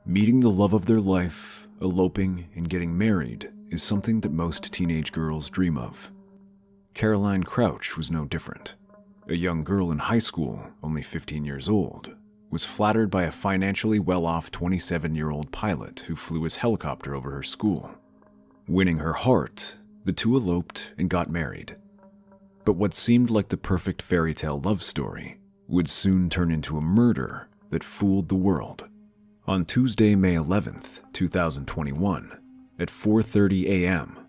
Meeting the love of their life, eloping, and getting married is something that most teenage girls dream of. Caroline Crouch was no different. A young girl in high school, only 15 years old, was flattered by a financially well-off 27-year-old pilot who flew his helicopter over her school. Winning her heart, the two eloped and got married. But what seemed like the perfect fairy tale love story would soon turn into a murder that fooled the world. On Tuesday, May 11th, 2021, at 4:30 a.m.,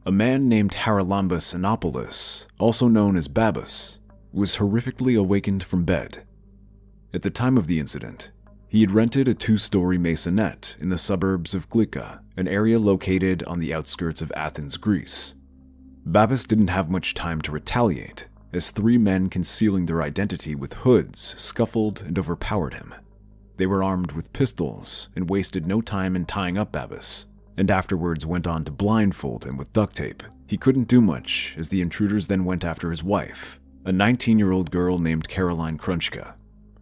a man named Haralambos Anopoulos, also known as Babis, was horrifically awakened from bed. At the time of the incident, he had rented a 2-story maisonette in the suburbs of Glika, an area located on the outskirts of Athens, Greece. Babis didn't have much time to retaliate, as 3 men concealing their identity with hoods scuffled and overpowered him. They were armed with pistols and wasted no time in tying up Babis, and afterwards went on to blindfold him with duct tape. He couldn't do much, as the intruders then went after his wife, a 19-year-old girl named Caroline Krunchka.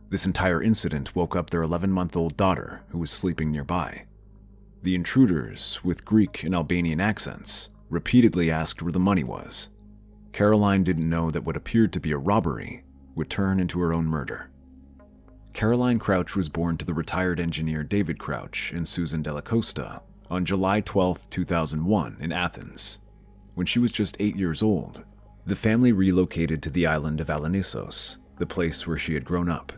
This entire incident woke up their 11-month-old daughter, who was sleeping nearby. The intruders, with Greek and Albanian accents, repeatedly asked where the money was. Caroline didn't know that what appeared to be a robbery would turn into her own murder. Caroline Crouch was born to the retired engineer David Crouch and Susan Della Costa on July 12, 2001 in Athens. When she was just 8 years old, the family relocated to the island of Alonissos, the place where she had grown up.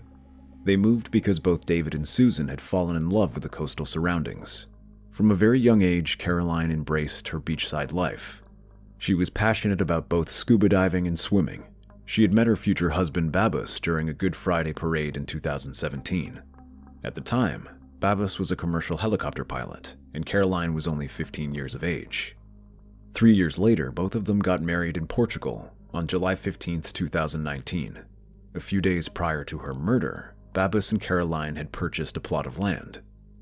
They moved because both David and Susan had fallen in love with the coastal surroundings. From a very young age, Caroline embraced her beachside life. She was passionate about both scuba diving and swimming. She had met her future husband Babis during a Good Friday parade in 2017. At the time, Babis was a commercial helicopter pilot, and Caroline was only 15 years of age. 3 years later, both of them got married in Portugal on July 15, 2019. A few days prior to her murder, Babis and Caroline had purchased a plot of land.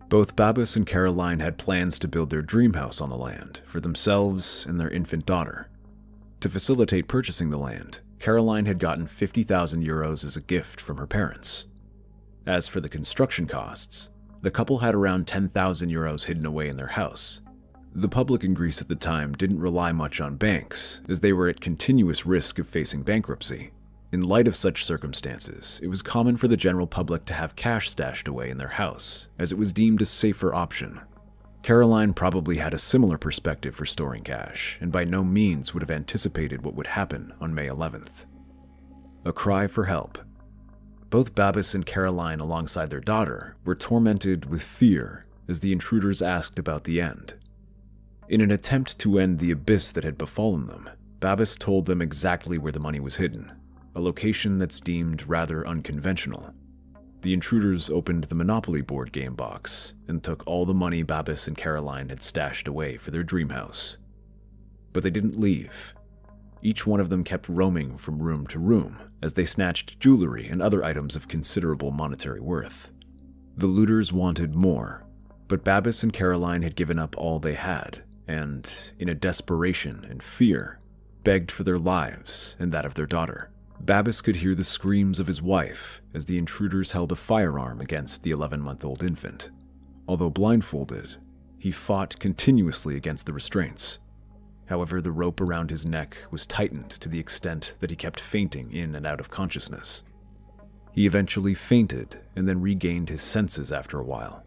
Both Babis and Caroline had plans to build their dream house on the land for themselves and their infant daughter. To facilitate purchasing the land, Caroline had gotten 50,000 euros as a gift from her parents. As for the construction costs, the couple had around 10,000 euros hidden away in their house. The public in Greece at the time didn't rely much on banks, as they were at continuous risk of facing bankruptcy. In light of such circumstances, it was common for the general public to have cash stashed away in their house, as it was deemed a safer option. Caroline probably had a similar perspective for storing cash, and by no means would have anticipated what would happen on May 11th. A cry for help. Both Babis and Caroline, alongside their daughter, were tormented with fear as the intruders asked about the end. In an attempt to end the abyss that had befallen them, Babis told them exactly where the money was hidden, a location that's deemed rather unconventional. The intruders opened the Monopoly board game box and took all the money Babis and Caroline had stashed away for their dream house. But they didn't leave. Each one of them kept roaming from room to room as they snatched jewelry and other items of considerable monetary worth. The looters wanted more, but Babis and Caroline had given up all they had and, in a desperation and fear, begged for their lives and that of their daughter. Babis could hear the screams of his wife as the intruders held a firearm against the 11-month-old infant. Although blindfolded, he fought continuously against the restraints. However, the rope around his neck was tightened to the extent that he kept fainting in and out of consciousness. He eventually fainted and then regained his senses after a while.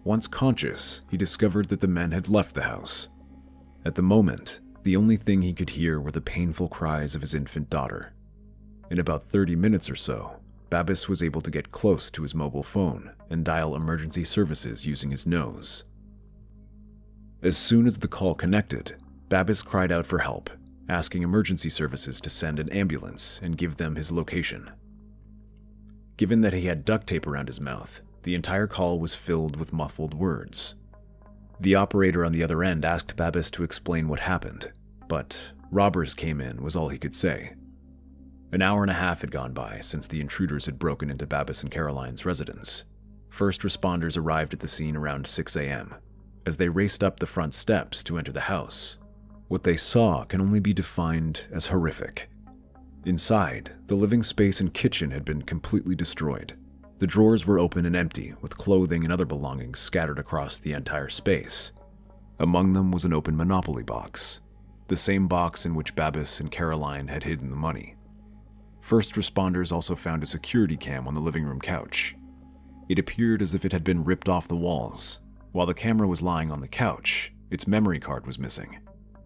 Once conscious, he discovered that the men had left the house. At the moment, the only thing he could hear were the painful cries of his infant daughter. In about 30 minutes or so, Babis was able to get close to his mobile phone and dial emergency services using his nose. As soon as the call connected, Babis cried out for help, asking emergency services to send an ambulance and give them his location. Given that he had duct tape around his mouth, the entire call was filled with muffled words. The operator on the other end asked Babis to explain what happened, but "robbers came in" was all he could say. An hour and a half had gone by since the intruders had broken into Babis and Caroline's residence. First responders arrived at the scene around 6 a.m. As they raced up the front steps to enter the house, what they saw can only be defined as horrific. Inside, the living space and kitchen had been completely destroyed. The drawers were open and empty, with clothing and other belongings scattered across the entire space. Among them was an open Monopoly box, the same box in which Babis and Caroline had hidden the money. First responders also found a security cam on the living room couch. It appeared as if it had been ripped off the walls. While the camera was lying on the couch, its memory card was missing.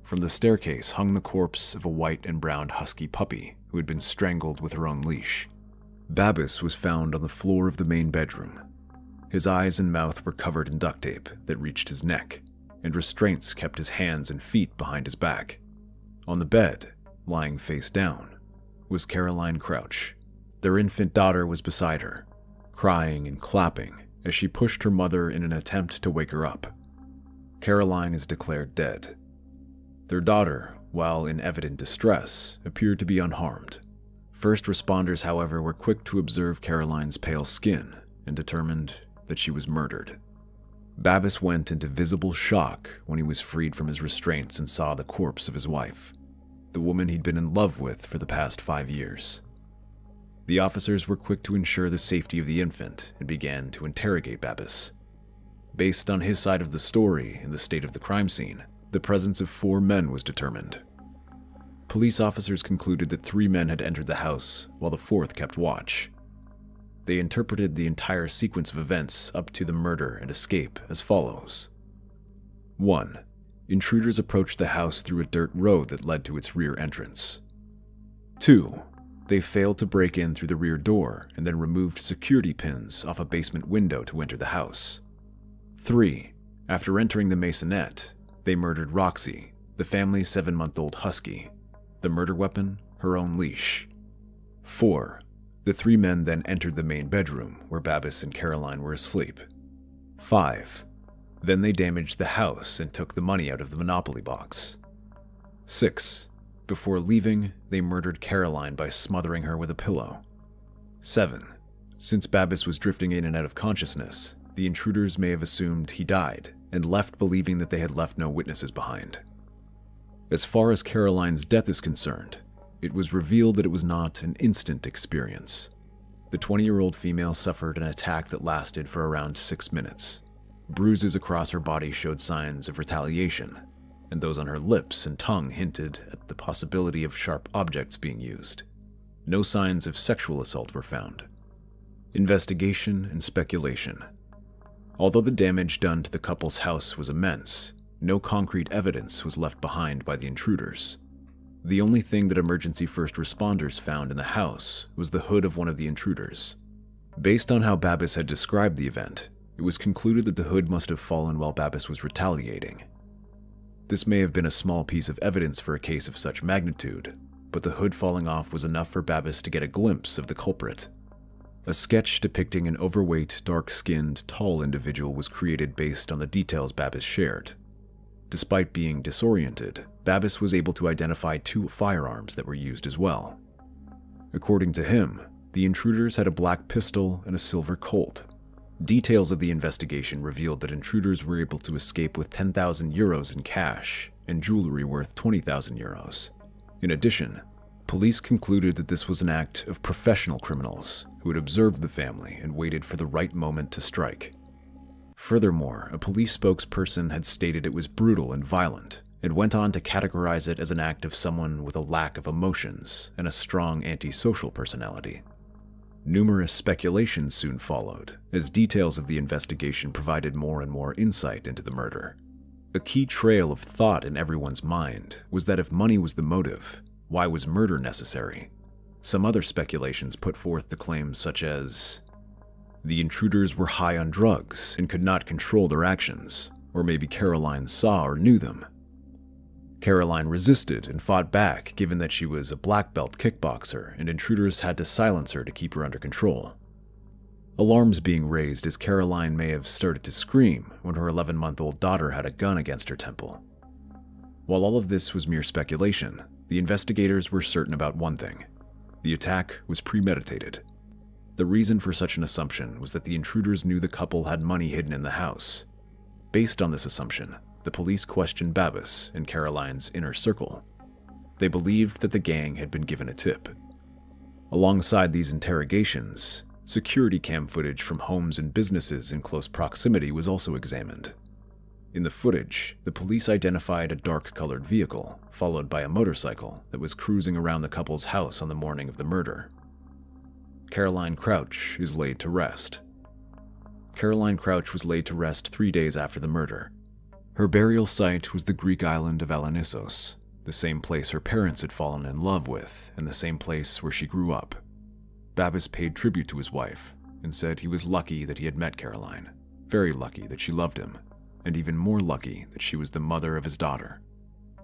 From the staircase hung the corpse of a white and brown husky puppy who had been strangled with her own leash. Babis was found on the floor of the main bedroom. His eyes and mouth were covered in duct tape that reached his neck, and restraints kept his hands and feet behind his back. On the bed, lying face down, was Caroline Crouch. Their infant daughter was beside her, crying and clapping as she pushed her mother in an attempt to wake her up. Caroline is declared dead. Their daughter, while in evident distress, appeared to be unharmed. First responders, however, were quick to observe Caroline's pale skin and determined that she was murdered. Babis went into visible shock when he was freed from his restraints and saw the corpse of his wife, the woman he'd been in love with for the past 5 years. The officers were quick to ensure the safety of the infant and began to interrogate Babis. Based on his side of the story and the state of the crime scene, the presence of 4 men was determined. Police officers concluded that 3 men had entered the house while the 4th kept watch. They interpreted the entire sequence of events up to the murder and escape as follows. 1. Intruders approached the house through a dirt road that led to its rear entrance. 2. They failed to break in through the rear door and then removed security pins off a basement window to enter the house. 3. After entering the maisonette, they murdered Roxy, the family's 7-month-old husky. The murder weapon, her own leash. 4. The 3 men then entered the main bedroom where Babis and Caroline were asleep. 5. Then they damaged the house and took the money out of the Monopoly box. 6. Before leaving, they murdered Caroline by smothering her with a pillow. 7. Since Babis was drifting in and out of consciousness, the intruders may have assumed he died and left believing that they had left no witnesses behind. As far as Caroline's death is concerned, it was revealed that it was not an instant experience. The 20-year-old female suffered an attack that lasted for around 6 minutes. Bruises across her body showed signs of retaliation, and those on her lips and tongue hinted at the possibility of sharp objects being used. No signs of sexual assault were found. Investigation and speculation. Although the damage done to the couple's house was immense, no concrete evidence was left behind by the intruders. The only thing that emergency first responders found in the house was the hood of one of the intruders. Based on how Babis had described the event, it was concluded that the hood must have fallen while Babis was retaliating. This may have been a small piece of evidence for a case of such magnitude, but the hood falling off was enough for Babis to get a glimpse of the culprit. A sketch depicting an overweight, dark-skinned, tall individual was created based on the details Babis shared. Despite being disoriented, Babis was able to identify 2 firearms that were used as well. According to him, the intruders had a black pistol and a silver Colt. Details of the investigation revealed that intruders were able to escape with 10,000 euros in cash and jewelry worth 20,000 euros. In addition, police concluded that this was an act of professional criminals who had observed the family and waited for the right moment to strike. Furthermore, a police spokesperson had stated it was brutal and violent, and went on to categorize it as an act of someone with a lack of emotions and a strong antisocial personality. Numerous speculations soon followed, as details of the investigation provided more and more insight into the murder. A key trail of thought in everyone's mind was that if money was the motive, why was murder necessary? Some other speculations put forth the claims such as, the intruders were high on drugs and could not control their actions, or maybe Caroline saw or knew them. Caroline resisted and fought back given that she was a black belt kickboxer and intruders had to silence her to keep her under control. Alarms being raised as Caroline may have started to scream when her 11-month-old daughter had a gun against her temple. While all of this was mere speculation, the investigators were certain about one thing. The attack was premeditated. The reason for such an assumption was that the intruders knew the couple had money hidden in the house. Based on this assumption, the police questioned Babis and Caroline's inner circle. They believed that the gang had been given a tip. Alongside these interrogations, Security cam footage from homes and businesses in close proximity was also examined. In the footage, the police identified a dark-colored vehicle, followed by a motorcycle that was cruising around the couple's house on the morning of the murder. Caroline Crouch is laid to rest. Caroline Crouch was laid to rest 3 days after the murder. Her burial site was the Greek island of Alanissos, the same place her parents had fallen in love with and the same place where she grew up. Babis paid tribute to his wife and said he was lucky that he had met Caroline, very lucky that she loved him, and even more lucky that she was the mother of his daughter.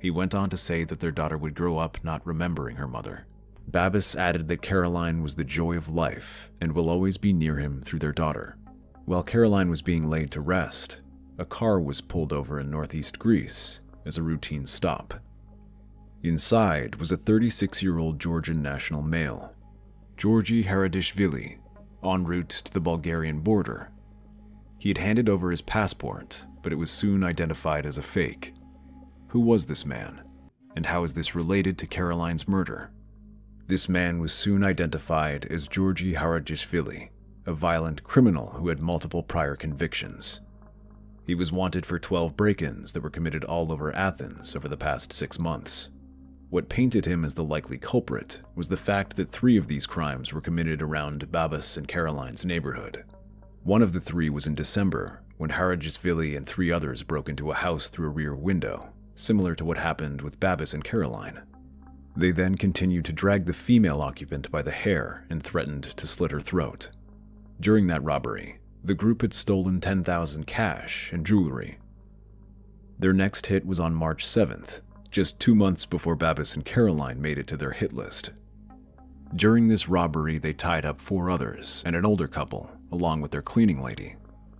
He went on to say that their daughter would grow up not remembering her mother. Babis added that Caroline was the joy of life and will always be near him through their daughter. While Caroline was being laid to rest, a car was pulled over in northeast Greece as a routine stop. Inside was a 36-year-old Georgian national male, Georgi Haradishvili, en route to the Bulgarian border. He had handed over his passport, but it was soon identified as a fake. Who was this man, and how is this related to Caroline's murder? This man was soon identified as Georgi Haradishvili, a violent criminal who had multiple prior convictions. He was wanted for 12 break-ins that were committed all over Athens over the past 6 months. What painted him as the likely culprit was the fact that 3 of these crimes were committed around Babis and Caroline's neighborhood. One of the 3 was in December, when Haradishvili and 3 others broke into a house through a rear window, similar to what happened with Babis and Caroline. They then continued to drag the female occupant by the hair and threatened to slit her throat. During that robbery, the group had stolen $10,000 cash and jewelry. Their next hit was on March 7th, just 2 months before Babis and Caroline made it to their hit list. During this robbery, they tied up 4 others and an older couple, along with their cleaning lady.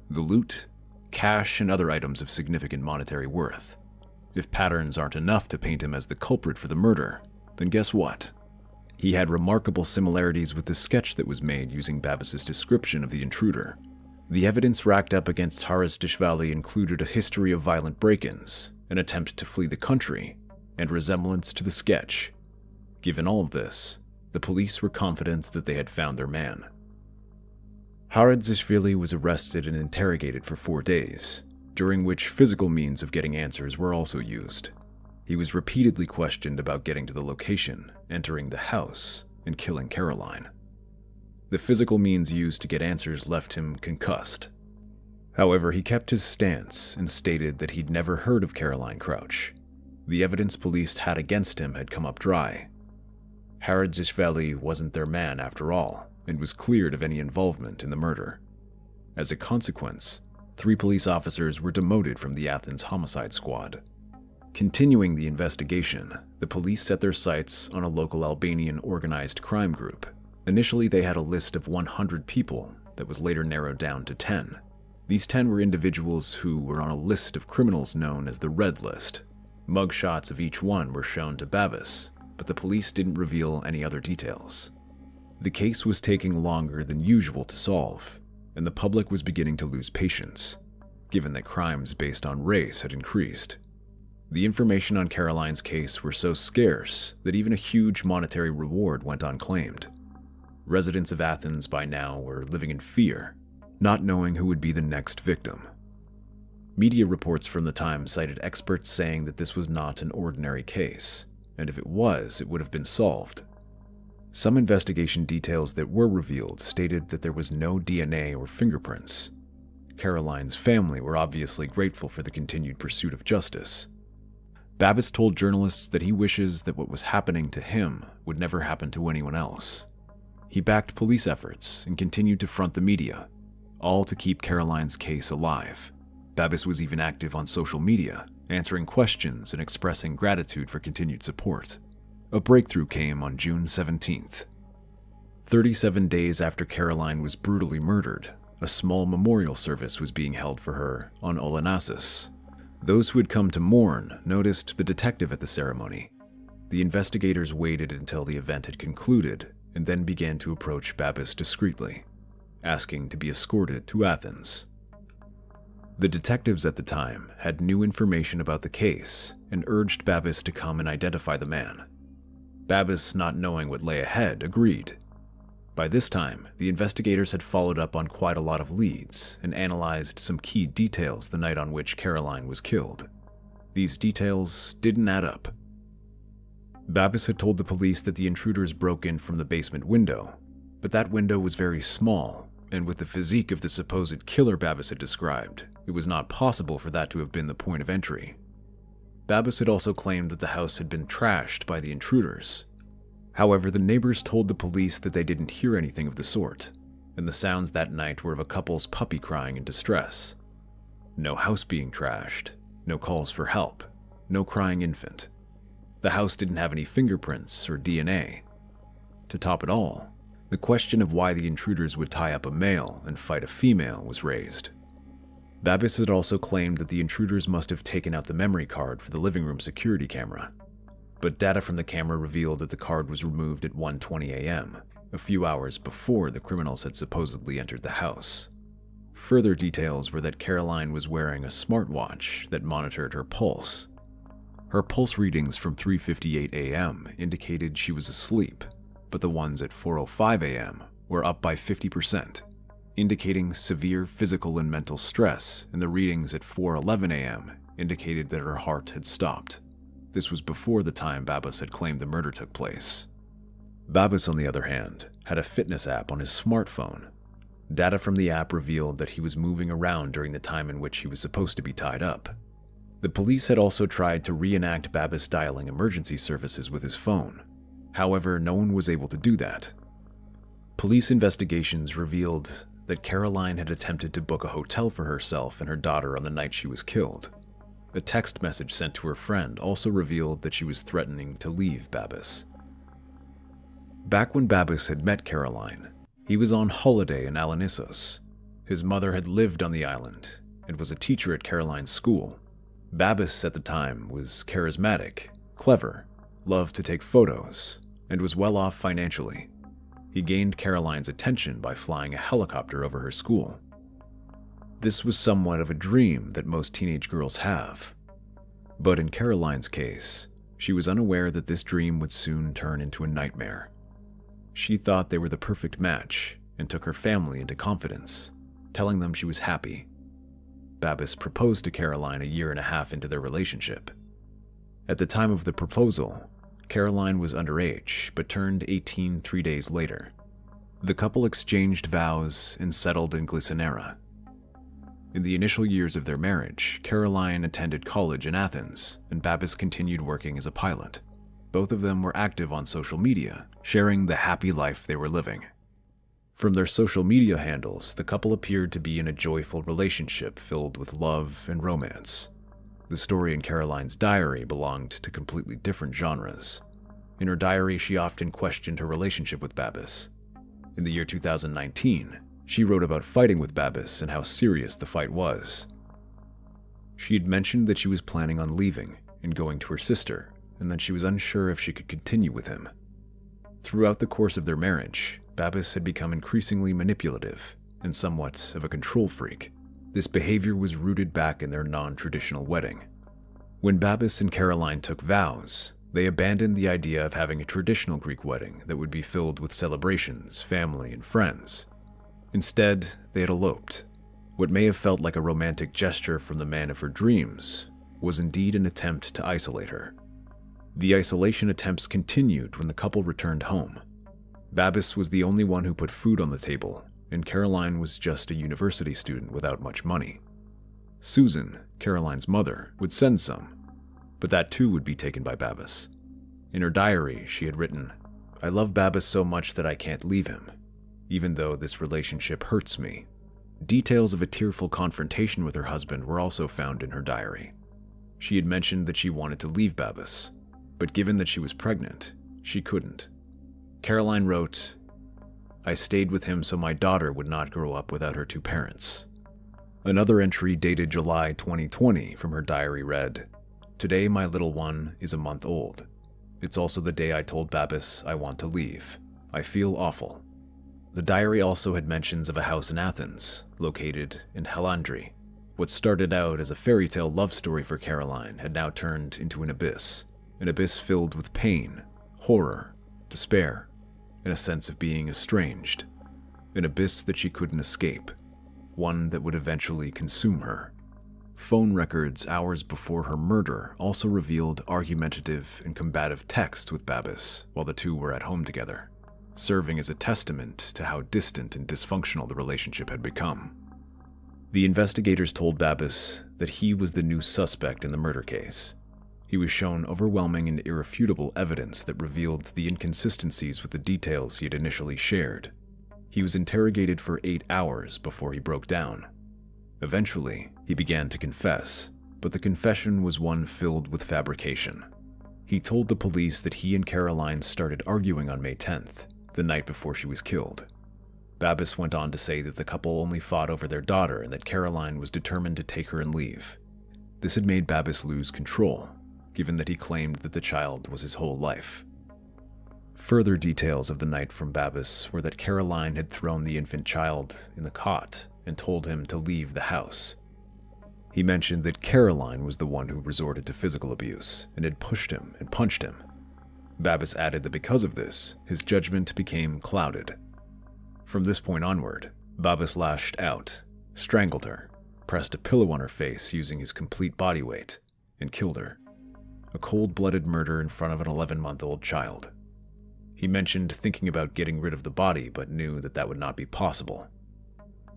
The loot, cash, and other items of significant monetary worth. If patterns aren't enough to paint him as the culprit for the murder, then guess what? He had remarkable similarities with the sketch that was made using Babis's description of the intruder. The evidence racked up against Haradishvili included a history of violent break-ins, an attempt to flee the country, and resemblance to the sketch. Given all of this, the police were confident that they had found their man. Haradishvili was arrested and interrogated for 4 days, during which physical means of getting answers were also used. He was repeatedly questioned about getting to the location, entering the house, and killing Caroline. The physical means used to get answers left him concussed. However, he kept his stance and stated that he'd never heard of Caroline Crouch. The evidence police had against him had come up dry. Haradishvili wasn't their man after all, and was cleared of any involvement in the murder. As a consequence, 3 police officers were demoted from the Athens homicide squad. Continuing the investigation, the police set their sights on a local Albanian organized crime group. Initially, they had a list of 100 people that was later narrowed down to 10. These 10 were individuals who were on a list of criminals known as the Red List. Mugshots of each one were shown to Babis, but the police didn't reveal any other details. The case was taking longer than usual to solve, and the public was beginning to lose patience, given that crimes based on race had increased. The information on Caroline's case were so scarce that even a huge monetary reward went unclaimed. Residents of Athens by now were living in fear, not knowing who would be the next victim. Media reports from the time cited experts saying that this was not an ordinary case, and if it was, it would have been solved. Some investigation details that were revealed stated that there was no DNA or fingerprints. Caroline's family were obviously grateful for the continued pursuit of justice. Babis told journalists that he wishes that what was happening to him would never happen to anyone else. He backed police efforts and continued to front the media, all to keep Caroline's case alive. Babis was even active on social media, answering questions and expressing gratitude for continued support. A breakthrough came on June 17th. 37 days after Caroline was brutally murdered, a small memorial service was being held for her on Olenassus. Those who had come to mourn noticed the detective at the ceremony. The investigators waited until the event had concluded and then began to approach Babis discreetly, asking to be escorted to Athens. The detectives at the time had new information about the case and urged Babis to come and identify the man. Babis, not knowing what lay ahead, agreed. By this time, the investigators had followed up on quite a lot of leads and analyzed some key details the night on which Caroline was killed. These details didn't add up. Babbis had told the police that the intruders broke in from the basement window, but that window was very small, and with the physique of the supposed killer Babbis had described, it was not possible for that to have been the point of entry. Babbis had also claimed that the house had been trashed by the intruders. However, the neighbors told the police that they didn't hear anything of the sort, and the sounds that night were of a couple's puppy crying in distress. No house being trashed, no calls for help, no crying infant. The house didn't have any fingerprints or DNA. To top it all, the question of why the intruders would tie up a male and fight a female was raised. Babbis had also claimed that the intruders must have taken out the memory card for the living room security camera, but data from the camera revealed that the card was removed at 1:20 a.m., a few hours before the criminals had supposedly entered the house. Further details were that Caroline was wearing a smartwatch that monitored her pulse. Her pulse readings from 3:58 a.m. indicated she was asleep, but the ones at 4:05 a.m. were up by 50%, indicating severe physical and mental stress, and the readings at 4:11 a.m. indicated that her heart had stopped. This was before the time Babbis had claimed the murder took place. Babbis, on the other hand, had a fitness app on his smartphone. Data from the app revealed that he was moving around during the time in which he was supposed to be tied up. The police had also tried to reenact Babbis dialing emergency services with his phone. However, no one was able to do that. Police investigations revealed that Caroline had attempted to book a hotel for herself and her daughter on the night she was killed. A text message sent to her friend also revealed that she was threatening to leave Babbis. Back when Babbis had met Caroline, he was on holiday in Alanissos. His mother had lived on the island and was a teacher at Caroline's school. Babbis at the time was charismatic, clever, loved to take photos, and was well off financially. He gained Caroline's attention by flying a helicopter over her school. This was somewhat of a dream that most teenage girls have. But in Caroline's case, she was unaware that this dream would soon turn into a nightmare. She thought they were the perfect match and took her family into confidence, telling them she was happy. Babbis proposed to Caroline a year and a half into their relationship. At the time of the proposal, Caroline was underage, but turned 18 3 days later. The couple exchanged vows and settled in Glisanera. In the initial years of their marriage, Caroline attended college in Athens, and Babbis continued working as a pilot. Both of them were active on social media, sharing the happy life they were living. From their social media handles, the couple appeared to be in a joyful relationship filled with love and romance. The story in Caroline's diary belonged to completely different genres. In her diary, she often questioned her relationship with Babbis. In the year 2019, she wrote about fighting with Babbis and how serious the fight was. She had mentioned that she was planning on leaving and going to her sister, and that she was unsure if she could continue with him. Throughout the course of their marriage, Babbis had become increasingly manipulative and somewhat of a control freak. This behavior was rooted back in their non-traditional wedding. When Babbis and Caroline took vows, they abandoned the idea of having a traditional Greek wedding that would be filled with celebrations, family, and friends. Instead, they had eloped. What may have felt like a romantic gesture from the man of her dreams was indeed an attempt to isolate her. The isolation attempts continued when the couple returned home. Babbis was the only one who put food on the table, and Caroline was just a university student without much money. Susan, Caroline's mother, would send some, but that too would be taken by Babbis. In her diary, she had written, "I love Babbis so much that I can't leave him, even though this relationship hurts me." Details of a tearful confrontation with her husband were also found in her diary. She had mentioned that she wanted to leave Babbis, but given that she was pregnant, she couldn't. Caroline wrote, "I stayed with him so my daughter would not grow up without her two parents." Another entry dated July 2020 from her diary read, "Today my little one is a month old. It's also the day I told Babbis I want to leave. I feel awful." The diary also had mentions of a house in Athens, located in Halandri. What started out as a fairy tale love story for Caroline had now turned into an abyss filled with pain, horror, despair, and a sense of being estranged, an abyss that she couldn't escape, one that would eventually consume her. Phone records hours before her murder also revealed argumentative and combative texts with Babis while the two were at home together, serving as a testament to how distant and dysfunctional the relationship had become. The investigators told Babis that he was the new suspect in the murder case. He was shown overwhelming and irrefutable evidence that revealed the inconsistencies with the details he had initially shared. He was interrogated for 8 hours before he broke down. Eventually, he began to confess, but the confession was one filled with fabrication. He told the police that he and Caroline started arguing on May 10th, the night before she was killed. Babis went on to say that the couple only fought over their daughter and that Caroline was determined to take her and leave. This had made Babis lose control, given that he claimed that the child was his whole life. Further details of the night from Babis were that Caroline had thrown the infant child in the cot and told him to leave the house. He mentioned that Caroline was the one who resorted to physical abuse and had pushed him and punched him. Babis added that because of this, his judgment became clouded. From this point onward, Babis lashed out, strangled her, pressed a pillow on her face using his complete body weight, and killed her. A cold-blooded murder in front of an 11-month-old child. He mentioned thinking about getting rid of the body, but knew that that would not be possible.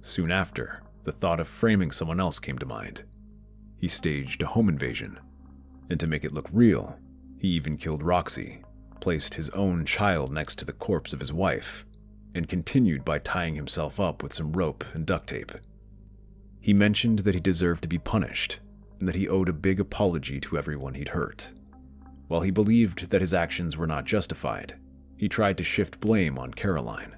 Soon after, the thought of framing someone else came to mind. He staged a home invasion, and to make it look real, he even killed Roxy, placed his own child next to the corpse of his wife, and continued by tying himself up with some rope and duct tape. He mentioned that he deserved to be punished, and that he owed a big apology to everyone he'd hurt. While he believed that his actions were not justified, he tried to shift blame on Caroline,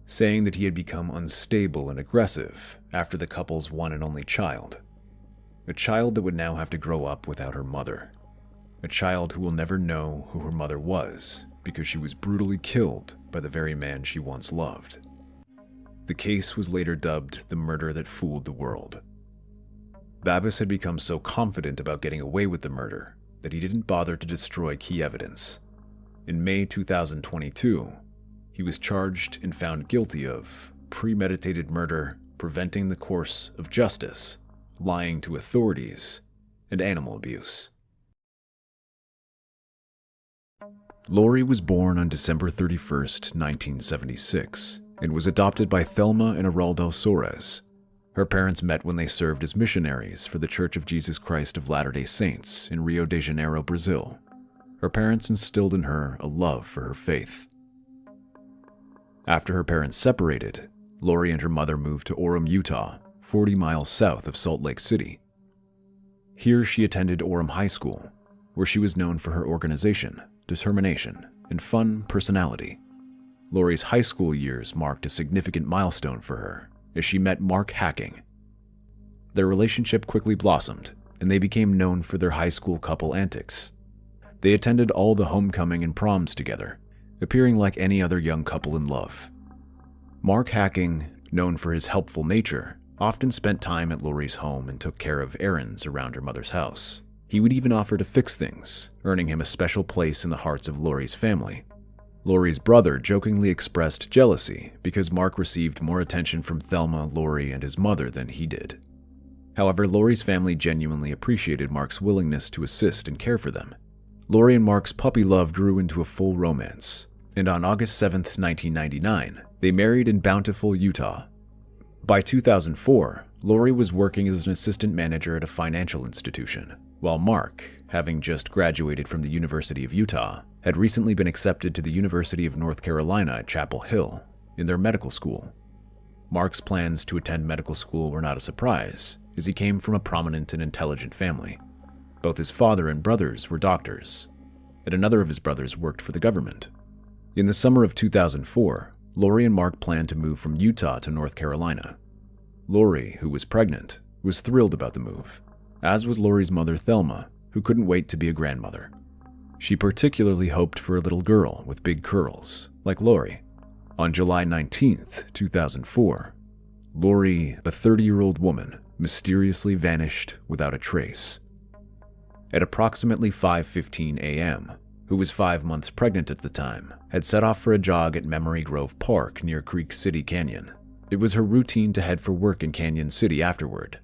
saying that he had become unstable and aggressive after the couple's one and only child. A child that would now have to grow up without her mother. A child who will never know who her mother was because she was brutally killed by the very man she once loved. The case was later dubbed the murder that fooled the world. Babis had become so confident about getting away with the murder that he didn't bother to destroy key evidence. In May 2022, he was charged and found guilty of premeditated murder, preventing the course of justice, lying to authorities, and animal abuse. Lorie was born on December 31st, 1976, and was adopted by Thelma and Araldo Soares. Her parents met when they served as missionaries for the Church of Jesus Christ of Latter-day Saints in Rio de Janeiro, Brazil. Her parents instilled in her a love for her faith. After her parents separated, Lorie and her mother moved to Orem, Utah, 40 miles south of Salt Lake City. Here she attended Orem High School, where she was known for her organization, determination, and fun personality. Lorie's high school years marked a significant milestone for her as she met Mark Hacking. Their relationship quickly blossomed, and they became known for their high school couple antics. They attended all the homecoming and proms together, appearing like any other young couple in love. Mark Hacking, known for his helpful nature, often spent time at Lorie's home and took care of errands around her mother's house. He would even offer to fix things, earning him a special place in the hearts of Lorie's family. Lorie's brother jokingly expressed jealousy because Mark received more attention from Thelma, Lorie, and his mother than he did. However, Lorie's family genuinely appreciated Mark's willingness to assist and care for them. Lorie and Mark's puppy love grew into a full romance, and on August 7th, 1999, they married in Bountiful, Utah. By 2004, Lorie was working as an assistant manager at a financial institution, while Mark, having just graduated from the University of Utah, had recently been accepted to the University of North Carolina at Chapel Hill in their medical school. Mark's plans to attend medical school were not a surprise, as he came from a prominent and intelligent family. Both his father and brothers were doctors, and another of his brothers worked for the government. In the summer of 2004, Lorie and Mark planned to move from Utah to North Carolina. Lorie, who was pregnant, was thrilled about the move, as was Lorie's mother Thelma, who couldn't wait to be a grandmother. She particularly hoped for a little girl with big curls, like Lorie. On July 19th, 2004, Lorie, a 30-year-old woman, mysteriously vanished without a trace. At approximately 5:15 a.m., who was 5 months pregnant at the time, had set off for a jog at Memory Grove Park near Creek City Canyon. It was her routine to head for work in Canyon City afterward.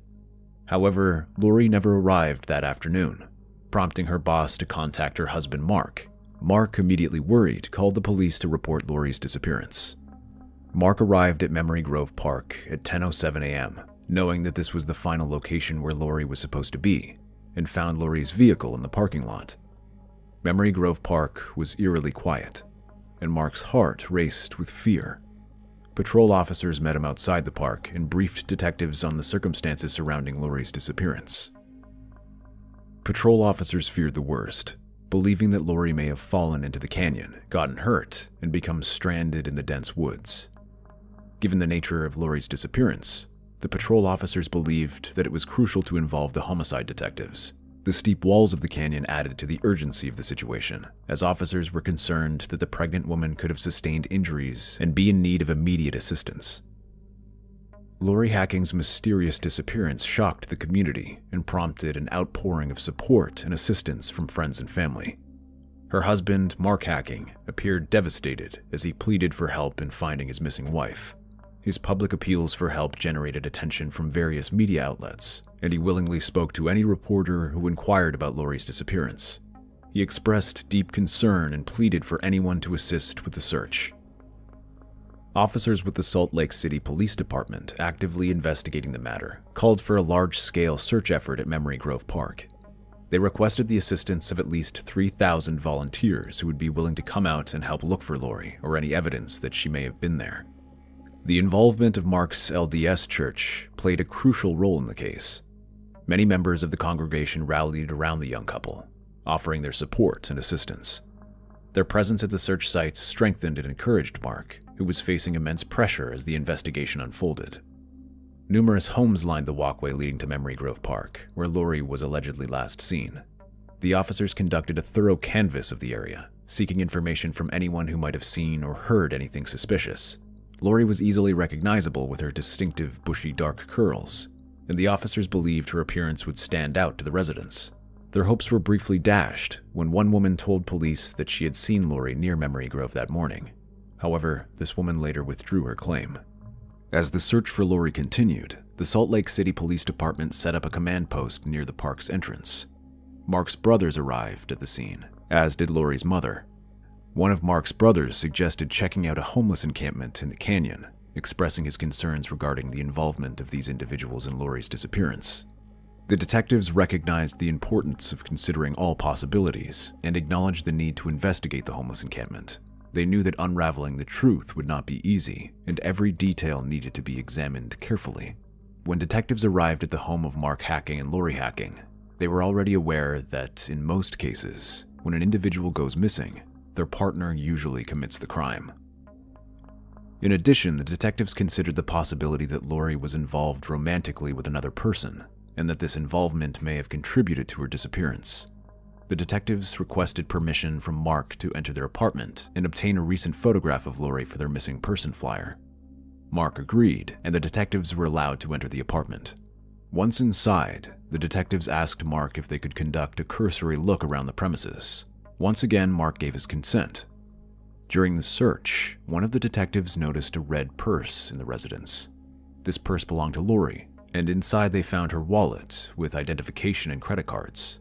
However, Lorie never arrived that afternoon, prompting her boss to contact her husband Mark. Mark, immediately worried, called the police to report Lorie's disappearance. Mark arrived at Memory Grove Park at 10:07 a.m., knowing that this was the final location where Lorie was supposed to be, and found Lorie's vehicle in the parking lot. Memory Grove Park was eerily quiet, and Mark's heart raced with fear. Patrol officers met him outside the park and briefed detectives on the circumstances surrounding Lorie's disappearance. Patrol officers feared the worst, believing that Lorie may have fallen into the canyon, gotten hurt, and become stranded in the dense woods. Given the nature of Lorie's disappearance, the patrol officers believed that it was crucial to involve the homicide detectives. The steep walls of the canyon added to the urgency of the situation, as officers were concerned that the pregnant woman could have sustained injuries and be in need of immediate assistance. Lorie Hacking's mysterious disappearance shocked the community and prompted an outpouring of support and assistance from friends and family. Her husband, Mark Hacking, appeared devastated as he pleaded for help in finding his missing wife. His public appeals for help generated attention from various media outlets, and he willingly spoke to any reporter who inquired about Lorie's disappearance. He expressed deep concern and pleaded for anyone to assist with the search. Officers with the Salt Lake City Police Department, actively investigating the matter, called for a large-scale search effort at Memory Grove Park. They requested the assistance of at least 3,000 volunteers who would be willing to come out and help look for Lorie or any evidence that she may have been there. The involvement of Mark's LDS church played a crucial role in the case. Many members of the congregation rallied around the young couple, offering their support and assistance. Their presence at the search sites strengthened and encouraged Mark, who was facing immense pressure as the investigation unfolded. Numerous homes lined the walkway leading to Memory Grove Park, where Lorie was allegedly last seen. The officers conducted a thorough canvass of the area, seeking information from anyone who might have seen or heard anything suspicious. Lorie was easily recognizable with her distinctive bushy dark curls, and the officers believed her appearance would stand out to the residents. Their hopes were briefly dashed when one woman told police that she had seen Lorie near Memory Grove that morning. However, this woman later withdrew her claim. As the search for Lorie continued, the Salt Lake City Police Department set up a command post near the park's entrance. Mark's brothers arrived at the scene, as did Lorie's mother. One of Mark's brothers suggested checking out a homeless encampment in the canyon, expressing his concerns regarding the involvement of these individuals in Lorie's disappearance. The detectives recognized the importance of considering all possibilities and acknowledged the need to investigate the homeless encampment. They knew that unraveling the truth would not be easy, and every detail needed to be examined carefully. When detectives arrived at the home of Mark Hacking and Lorie Hacking, they were already aware that, in most cases, when an individual goes missing, their partner usually commits the crime. In addition, the detectives considered the possibility that Lorie was involved romantically with another person, and that this involvement may have contributed to her disappearance. The detectives requested permission from Mark to enter their apartment and obtain a recent photograph of Lorie for their missing person flyer. Mark agreed, and the detectives were allowed to enter the apartment. Once inside, the detectives asked Mark if they could conduct a cursory look around the premises. Once again, Mark gave his consent. During the search, one of the detectives noticed a red purse in the residence. This purse belonged to Lorie, and inside they found her wallet with identification and credit cards.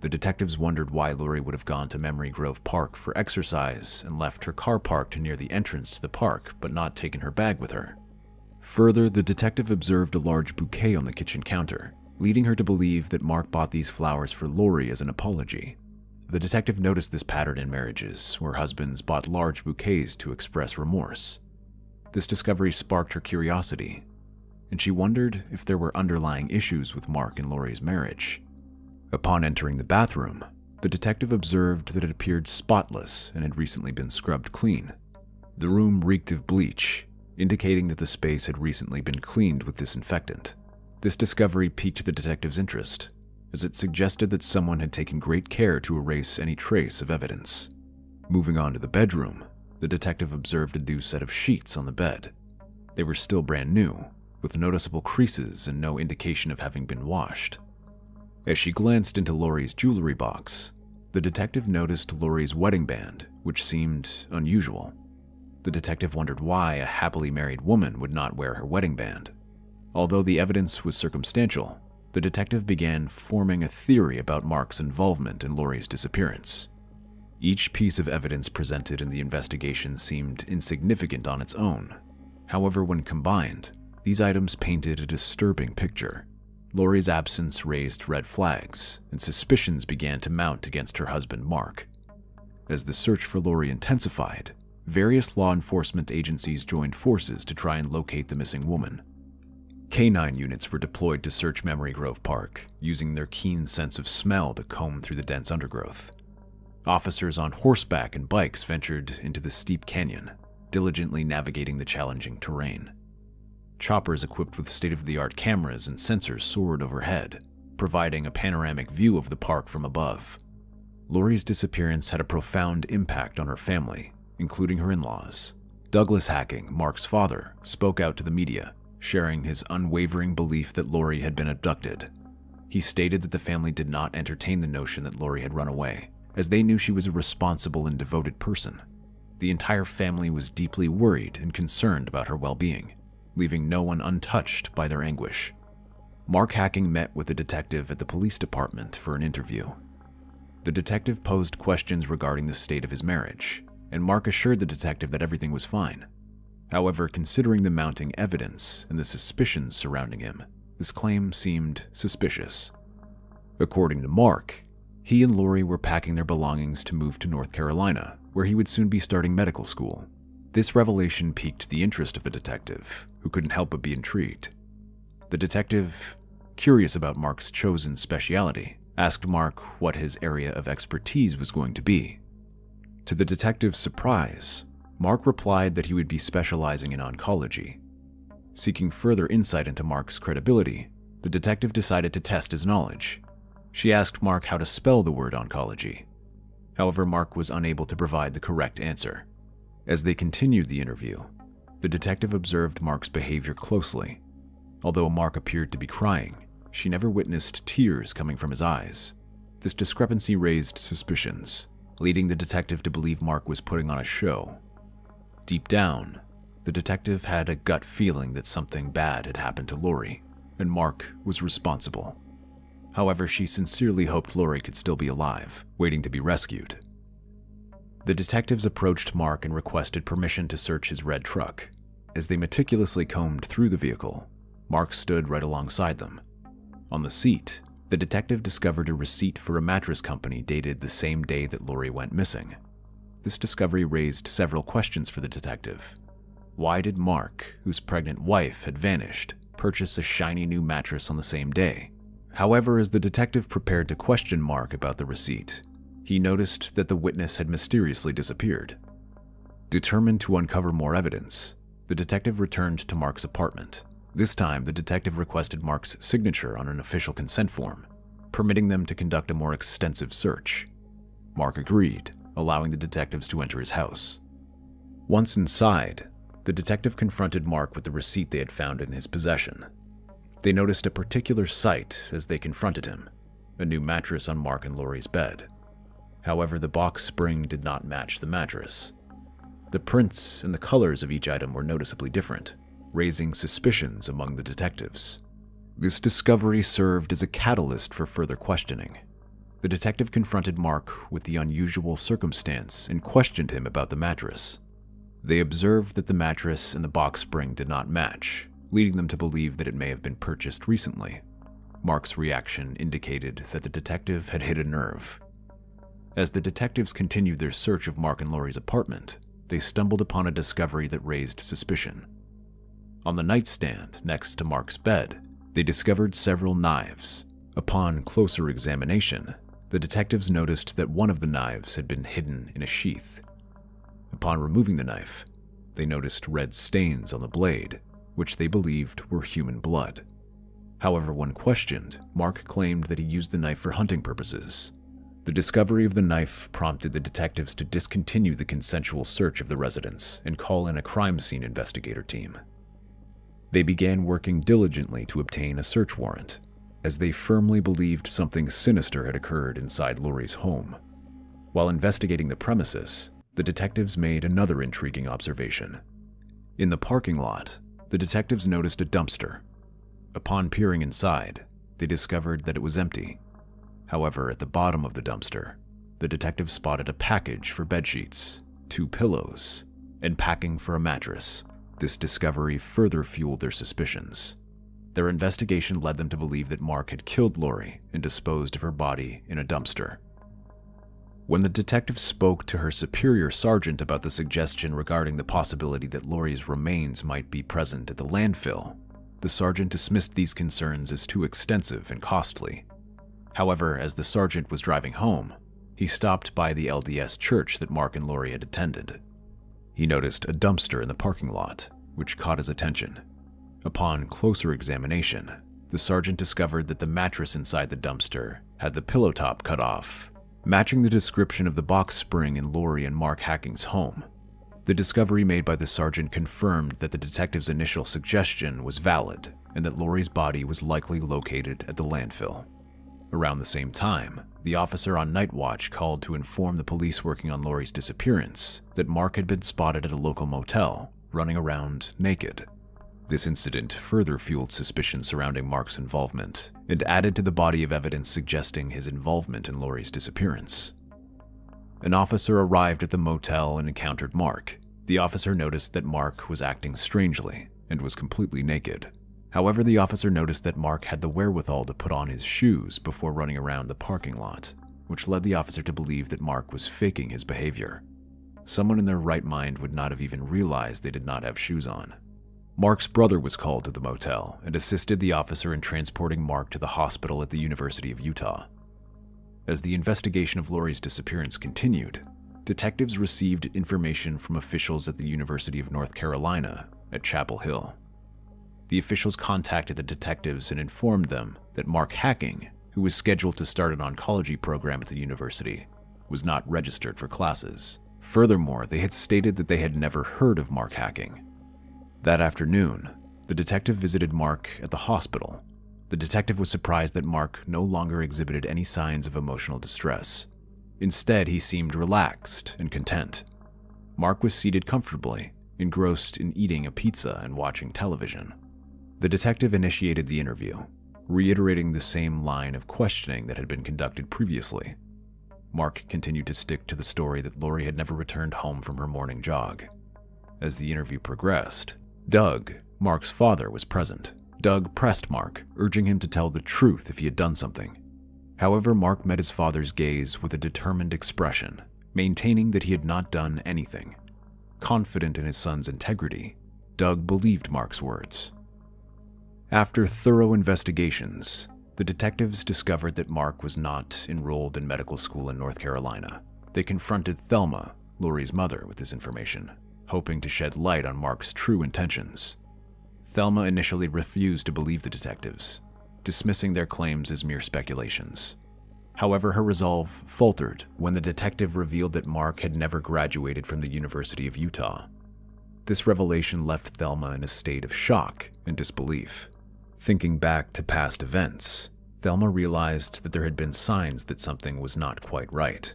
The detectives wondered why Lorie would have gone to Memory Grove Park for exercise and left her car parked near the entrance to the park but not taken her bag with her. Further, the detective observed a large bouquet on the kitchen counter, leading her to believe that Mark bought these flowers for Lorie as an apology. The detective noticed this pattern in marriages, where husbands bought large bouquets to express remorse. This discovery sparked her curiosity, and she wondered if there were underlying issues with Mark and Lorie's marriage. Upon entering the bathroom, the detective observed that it appeared spotless and had recently been scrubbed clean. The room reeked of bleach, indicating that the space had recently been cleaned with disinfectant. This discovery piqued the detective's interest, as it suggested that someone had taken great care to erase any trace of evidence. Moving on to the bedroom, the detective observed a new set of sheets on the bed. They were still brand new, with noticeable creases and no indication of having been washed. As she glanced into Lorie's jewelry box, the The detective noticed Lorie's wedding band, which seemed unusual. The detective wondered why a happily married woman would not wear her wedding band. Although the evidence was circumstantial, the detective began forming a theory about Mark's involvement in Lorie's disappearance. Each piece of evidence presented in the investigation seemed insignificant on its own. However, when combined, these items painted a disturbing picture. Lorie's absence raised red flags, and suspicions began to mount against her husband, Mark. As the search for Lorie intensified, various law enforcement agencies joined forces to try and locate the missing woman. Canine units were deployed to search Memory Grove Park, using their keen sense of smell to comb through the dense undergrowth. Officers on horseback and bikes ventured into the steep canyon, diligently navigating the challenging terrain. Choppers equipped with state-of-the-art cameras and sensors soared overhead, providing a panoramic view of the park from above. Lorie's disappearance had a profound impact on her family, including her in-laws. Douglas Hacking, Mark's father, spoke out to the media, sharing his unwavering belief that Lorie had been abducted. He stated that the family did not entertain the notion that Lorie had run away, as they knew she was a responsible and devoted person. The entire family was deeply worried and concerned about her well-being, leaving no one untouched by their anguish. Mark Hacking met with a detective at the police department for an interview. The detective posed questions regarding the state of his marriage, and Mark assured the detective that everything was fine. However, considering the mounting evidence and the suspicions surrounding him, this claim seemed suspicious. According to Mark, he and Lorie were packing their belongings to move to North Carolina, where he would soon be starting medical school. This revelation piqued the interest of the detective, who couldn't help but be intrigued. The detective, curious about Mark's chosen specialty, asked Mark what his area of expertise was going to be. To the detective's surprise, Mark replied that he would be specializing in oncology. Seeking further insight into Mark's credibility, the detective decided to test his knowledge. She asked Mark how to spell the word oncology. However, Mark was unable to provide the correct answer. As they continued the interview, the detective observed Mark's behavior closely. Although Mark appeared to be crying, she never witnessed tears coming from his eyes. This discrepancy raised suspicions, leading the detective to believe Mark was putting on a show. Deep down, the detective had a gut feeling that something bad had happened to Lorie, and Mark was responsible. However, she sincerely hoped Lorie could still be alive, waiting to be rescued. The detectives approached Mark and requested permission to search his red truck. As they meticulously combed through the vehicle, Mark stood right alongside them. On the seat, the detective discovered a receipt for a mattress company dated the same day that Lorie went missing. This discovery raised several questions for the detective. Why did Mark, whose pregnant wife had vanished, purchase a shiny new mattress on the same day? However, as the detective prepared to question Mark about the receipt, he noticed that the witness had mysteriously disappeared. Determined to uncover more evidence, the detective returned to Mark's apartment. This time, the detective requested Mark's signature on an official consent form, permitting them to conduct a more extensive search. Mark agreed, allowing the detectives to enter his house. Once inside, the detective confronted Mark with the receipt they had found in his possession. They noticed a particular sight as they confronted him, a new mattress on Mark and Lorie's bed. However, the box spring did not match the mattress. The prints and the colors of each item were noticeably different, raising suspicions among the detectives. This discovery served as a catalyst for further questioning. The detective confronted Mark with the unusual circumstance and questioned him about the mattress. They observed that the mattress and the box spring did not match, leading them to believe that it may have been purchased recently. Mark's reaction indicated that the detective had hit a nerve. As the detectives continued their search of Mark and Lorie's apartment, they stumbled upon a discovery that raised suspicion. On the nightstand next to Mark's bed, they discovered several knives. Upon closer examination, the detectives noticed that one of the knives had been hidden in a sheath. Upon removing the knife, they noticed red stains on the blade, which they believed were human blood. However, when questioned, Mark claimed that he used the knife for hunting purposes. The discovery of the knife prompted the detectives to discontinue the consensual search of the residence and call in a crime scene investigator team. They began working diligently to obtain a search warrant, as they firmly believed something sinister had occurred inside Lorie's home. While investigating the premises, the detectives made another intriguing observation. In the parking lot, the detectives noticed a dumpster. Upon peering inside, they discovered that it was empty. However, at the bottom of the dumpster, the detectives spotted a package for bedsheets, 2 pillows, and packing for a mattress. This discovery further fueled their suspicions. Their investigation led them to believe that Mark had killed Lorie and disposed of her body in a dumpster. When the detective spoke to her superior sergeant about the suggestion regarding the possibility that Lorie's remains might be present at the landfill, the sergeant dismissed these concerns as too extensive and costly. However, as the sergeant was driving home, he stopped by the LDS church that Mark and Lorie had attended. He noticed a dumpster in the parking lot, which caught his attention. Upon closer examination, the sergeant discovered that the mattress inside the dumpster had the pillow top cut off, matching the description of the box spring in Lorie and Mark Hacking's home. The discovery made by the sergeant confirmed that the detective's initial suggestion was valid and that Lorie's body was likely located at the landfill. Around the same time, the officer on night watch called to inform the police working on Lorie's disappearance that Mark had been spotted at a local motel, running around naked. This incident further fueled suspicion surrounding Mark's involvement and added to the body of evidence suggesting his involvement in Lorie's disappearance. An officer arrived at the motel and encountered Mark. The officer noticed that Mark was acting strangely and was completely naked. However, the officer noticed that Mark had the wherewithal to put on his shoes before running around the parking lot, which led the officer to believe that Mark was faking his behavior. Someone in their right mind would not have even realized they did not have shoes on. Mark's brother was called to the motel and assisted the officer in transporting Mark to the hospital at the University of Utah. As the investigation of Lorie's disappearance continued, detectives received information from officials at the University of North Carolina at Chapel Hill. The officials contacted the detectives and informed them that Mark Hacking, who was scheduled to start an oncology program at the university, was not registered for classes. Furthermore, they had stated that they had never heard of Mark Hacking. That afternoon, the detective visited Mark at the hospital. The detective was surprised that Mark no longer exhibited any signs of emotional distress. Instead, he seemed relaxed and content. Mark was seated comfortably, engrossed in eating a pizza and watching television. The detective initiated the interview, reiterating the same line of questioning that had been conducted previously. Mark continued to stick to the story that Lorie had never returned home from her morning jog. As the interview progressed, Doug, Mark's father, was present. Doug pressed Mark, urging him to tell the truth if he had done something. However, Mark met his father's gaze with a determined expression, maintaining that he had not done anything. Confident in his son's integrity, Doug believed Mark's words. After thorough investigations, the detectives discovered that Mark was not enrolled in medical school in North Carolina. They confronted Thelma, Lorie's mother, with this information, hoping to shed light on Mark's true intentions. Thelma initially refused to believe the detectives, dismissing their claims as mere speculations. However, her resolve faltered when the detective revealed that Mark had never graduated from the University of Utah. This revelation left Thelma in a state of shock and disbelief. Thinking back to past events, Thelma realized that there had been signs that something was not quite right.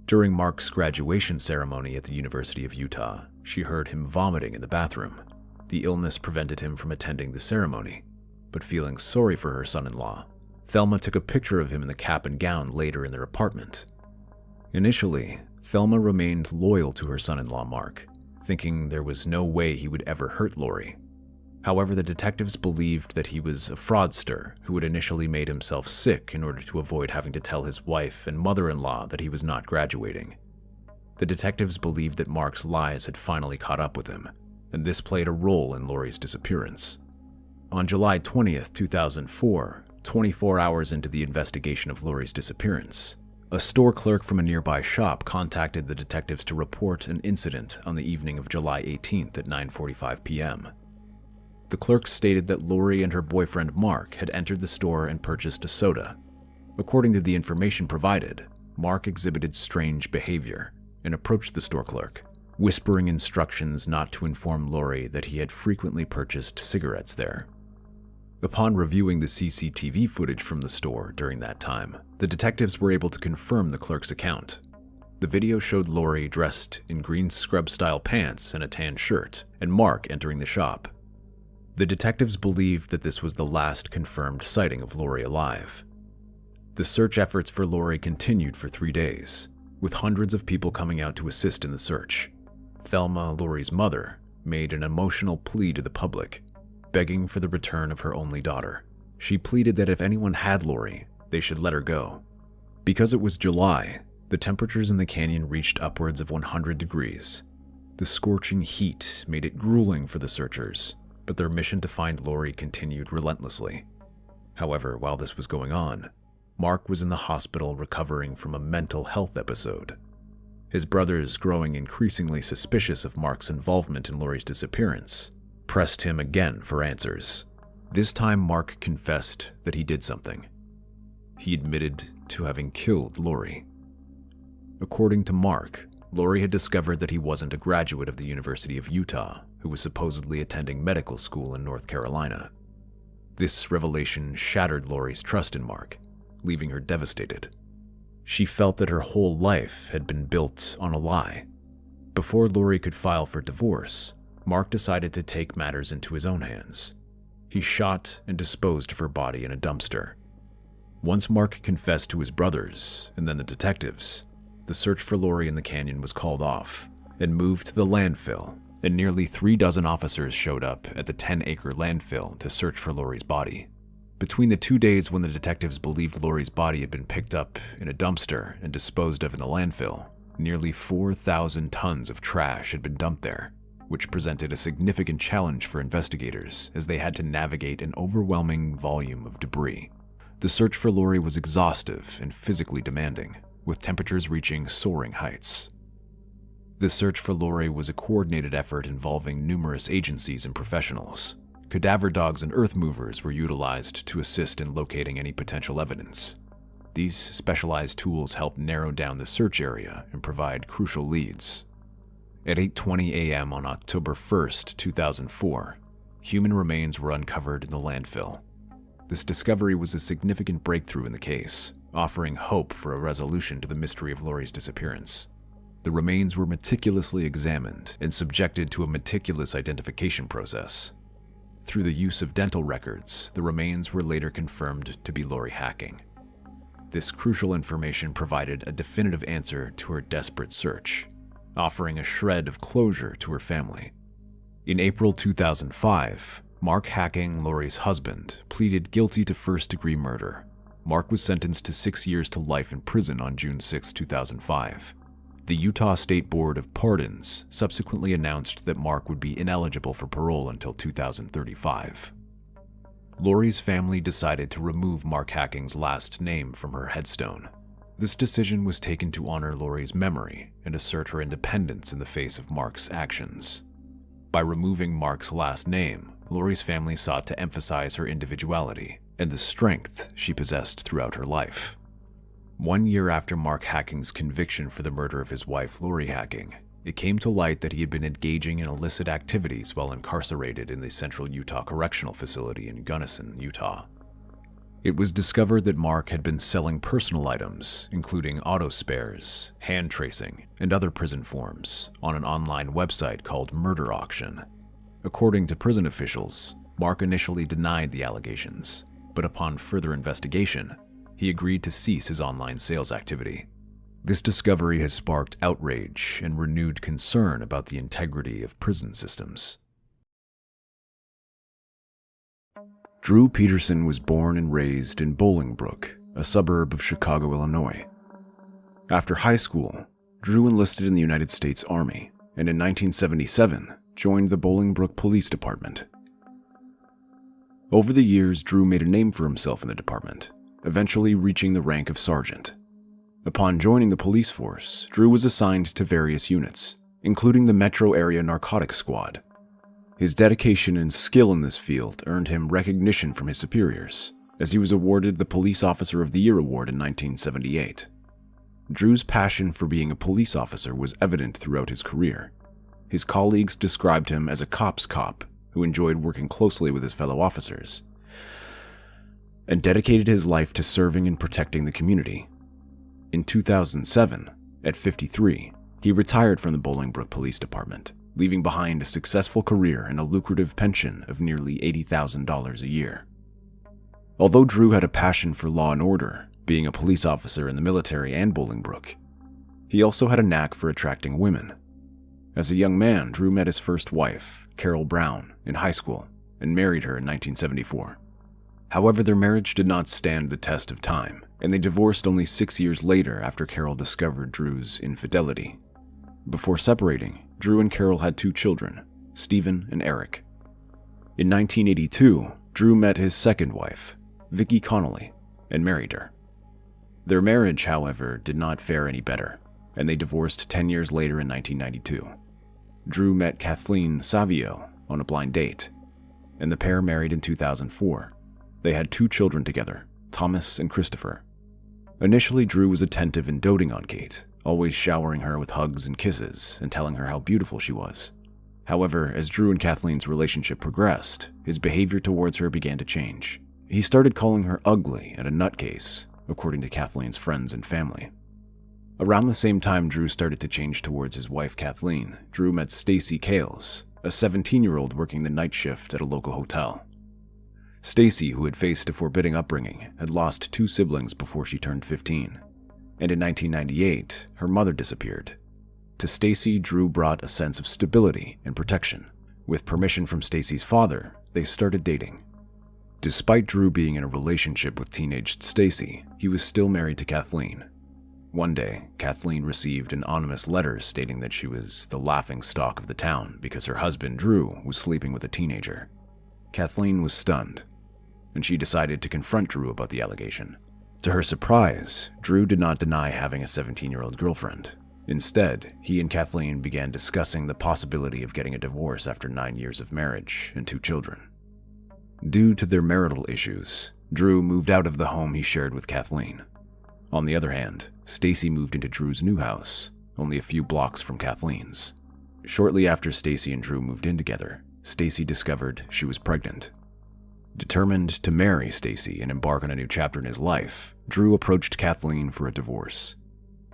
During Mark's graduation ceremony at the University of Utah, she heard him vomiting in the bathroom. The illness prevented him from attending the ceremony, but feeling sorry for her son-in-law, Thelma took a picture of him in the cap and gown later in their apartment. Initially, Thelma remained loyal to her son-in-law Mark, thinking there was no way he would ever hurt Lorie. However, the detectives believed that he was a fraudster who had initially made himself sick in order to avoid having to tell his wife and mother-in-law that he was not graduating. The detectives believed that Mark's lies had finally caught up with him, and this played a role in Lorie's disappearance. On July 20th, 2004, 24 hours into the investigation of Lorie's disappearance, a store clerk from a nearby shop contacted the detectives to report an incident on the evening of July 18th at 9:45 p.m. The clerk stated that Lorie and her boyfriend Mark had entered the store and purchased a soda. According to the information provided, Mark exhibited strange behavior and approached the store clerk, whispering instructions not to inform Lorie that he had frequently purchased cigarettes there. Upon reviewing the CCTV footage from the store during that time, the detectives were able to confirm the clerk's account. The video showed Lorie dressed in green scrub-style pants and a tan shirt, and Mark entering the shop. The detectives believed that this was the last confirmed sighting of Lorie alive. The search efforts for Lorie continued for 3 days, with hundreds of people coming out to assist in the search. Thelma, Lorie's mother, made an emotional plea to the public, begging for the return of her only daughter. She pleaded that if anyone had Lorie, they should let her go. Because it was July, the temperatures in the canyon reached upwards of 100 degrees. The scorching heat made it grueling for the searchers, but their mission to find Lorie continued relentlessly. However, while this was going on, Mark was in the hospital recovering from a mental health episode. His brothers, growing increasingly suspicious of Mark's involvement in Lorie's disappearance, pressed him again for answers. This time, Mark confessed that he did something. He admitted to having killed Lorie. According to Mark, Lorie had discovered that he wasn't a graduate of the University of Utah, who was supposedly attending medical school in North Carolina. This revelation shattered Lorie's trust in Mark, leaving her devastated. She felt that her whole life had been built on a lie. Before Lorie could file for divorce, Mark decided to take matters into his own hands. He shot and disposed of her body in a dumpster. Once Mark confessed to his brothers, and then the detectives, the search for Lorie in the canyon was called off and moved to the landfill, and nearly 36 officers showed up at the 10-acre landfill to search for Lorie's body. Between the 2 days when the detectives believed Lorie's body had been picked up in a dumpster and disposed of in the landfill, nearly 4,000 tons of trash had been dumped there, which presented a significant challenge for investigators as they had to navigate an overwhelming volume of debris. The search for Lorie was exhaustive and physically demanding, with temperatures reaching soaring heights. The search for Lorie was a coordinated effort involving numerous agencies and professionals. Cadaver dogs and earth movers were utilized to assist in locating any potential evidence. These specialized tools helped narrow down the search area and provide crucial leads. At 8:20 a.m. on October 1st, 2004, human remains were uncovered in the landfill. This discovery was a significant breakthrough in the case, offering hope for a resolution to the mystery of Lorie's disappearance. The remains were meticulously examined and subjected to a meticulous identification process. Through the use of dental records, the remains were later confirmed to be Lorie Hacking. This crucial information provided a definitive answer to her desperate search, offering a shred of closure to her family. In April 2005, Mark Hacking, Lorie's husband, pleaded guilty to first-degree murder. Mark was sentenced to 6 years to life in prison on June 6, 2005. The Utah State Board of Pardons subsequently announced that Mark would be ineligible for parole until 2035. Lorie's family decided to remove Mark Hacking's last name from her headstone. This decision was taken to honor Lorie's memory and assert her independence in the face of Mark's actions. By removing Mark's last name, Lorie's family sought to emphasize her individuality and the strength she possessed throughout her life. 1 year after Mark Hacking's conviction for the murder of his wife, Lorie Hacking, it came to light that he had been engaging in illicit activities while incarcerated in the Central Utah Correctional Facility in Gunnison, Utah. It was discovered that Mark had been selling personal items, including auto spares, hand tracing, and other prison forms, on an online website called Murder Auction. According to prison officials, Mark initially denied the allegations, but upon further investigation, he agreed to cease his online sales activity. This discovery has sparked outrage and renewed concern about the integrity of prison systems. Drew Peterson was born and raised in Bolingbrook, a suburb of Chicago, Illinois. After high school, Drew enlisted in the United States Army, and in 1977 joined the Bolingbrook Police Department. Over the years, Drew made a name for himself in the department, eventually reaching the rank of sergeant. Upon joining the police force, Drew was assigned to various units, including the Metro Area Narcotics Squad. His dedication and skill in this field earned him recognition from his superiors, as he was awarded the Police Officer of the Year award in 1978. Drew's passion for being a police officer was evident throughout his career. His colleagues described him as a cop's cop who enjoyed working closely with his fellow officers and dedicated his life to serving and protecting the community. In 2007, At 53, he retired from the Bolingbrook Police Department, leaving behind a successful career and a lucrative pension of nearly $80,000 a year. Although Drew had a passion for law and order, being a police officer in the military and Bolingbrook, he also had a knack for attracting women. As a young man, Drew met his first wife, Carol Brown, in high school and married her in 1974. However, their marriage did not stand the test of time, and they divorced only 6 years later after Carol discovered Drew's infidelity. Before separating, Drew and Carol had 2 children, Stephen and Eric. In 1982, Drew met his second wife, Vicki Connolly, and married her. Their marriage, however, did not fare any better, and they divorced 10 years later in 1992. Drew met Kathleen Savio on a blind date, and the pair married in 2004. They had 2 children together, Thomas and Christopher. Initially, Drew was attentive and doting on Kate, always showering her with hugs and kisses and telling her how beautiful she was. However, as Drew and Kathleen's relationship progressed, his behavior towards her began to change. He started calling her ugly and a nutcase, according to Kathleen's friends and family. Around the same time Drew started to change towards his wife Kathleen, Drew met Stacy Kales, a 17-year-old working the night shift at a local hotel. Stacy, who had faced a forbidding upbringing, had lost 2 siblings before she turned 15, and in 1998, her mother disappeared. To Stacy, Drew brought a sense of stability and protection. With permission from Stacy's father, they started dating. Despite Drew being in a relationship with teenage Stacy, he was still married to Kathleen. One day, Kathleen received anonymous letters stating that she was the laughingstock of the town because her husband, Drew, was sleeping with a teenager. Kathleen was stunned, and she decided to confront Drew about the allegation. To her surprise, Drew did not deny having a 17-year-old girlfriend. Instead, he and Kathleen began discussing the possibility of getting a divorce after 9 years of marriage and 2 children. Due to their marital issues, Drew moved out of the home he shared with Kathleen. On the other hand, Stacy moved into Drew's new house, only a few blocks from Kathleen's. Shortly after Stacy and Drew moved in together, Stacy discovered she was pregnant. Determined to marry Stacy and embark on a new chapter in his life, Drew approached Kathleen for a divorce.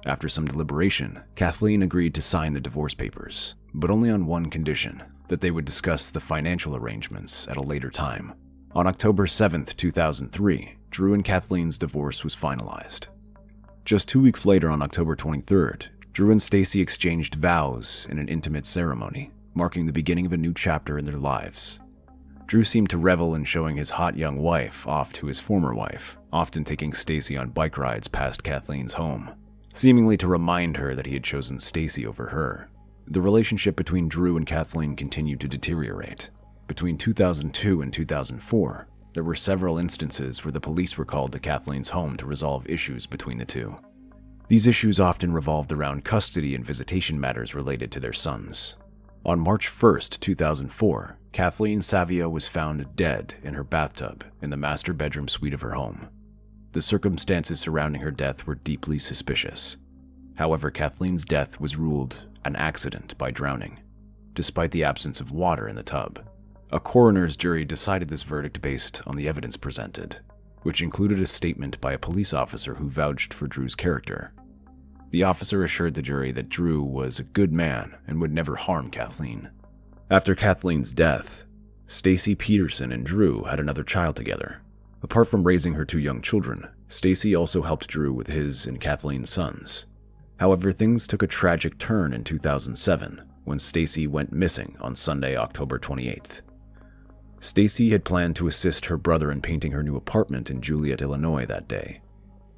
After some deliberation, Kathleen agreed to sign the divorce papers, but only on one condition, that they would discuss the financial arrangements at a later time. On October 7, 2003, Drew and Kathleen's divorce was finalized. Just 2 weeks later, on October 23rd, Drew and Stacy exchanged vows in an intimate ceremony, marking the beginning of a new chapter in their lives. Drew seemed to revel in showing his hot young wife off to his former wife, often taking Stacy on bike rides past Kathleen's home, seemingly to remind her that he had chosen Stacy over her. The relationship between Drew and Kathleen continued to deteriorate. Between 2002 and 2004, there were several instances where the police were called to Kathleen's home to resolve issues between the two. These issues often revolved around custody and visitation matters related to their sons. On March 1, 2004, Kathleen Savio was found dead in her bathtub in the master bedroom suite of her home. The circumstances surrounding her death were deeply suspicious. However, Kathleen's death was ruled an accident by drowning, despite the absence of water in the tub. A coroner's jury decided this verdict based on the evidence presented, which included a statement by a police officer who vouched for Drew's character. The officer assured the jury that Drew was a good man and would never harm Kathleen. After Kathleen's death, Stacy Peterson and Drew had another child together. Apart from raising her 2 young children, Stacy also helped Drew with his and Kathleen's sons. However, things took a tragic turn in 2007 when Stacy went missing on Sunday, October 28th. Stacy had planned to assist her brother in painting her new apartment in Joliet, Illinois that day.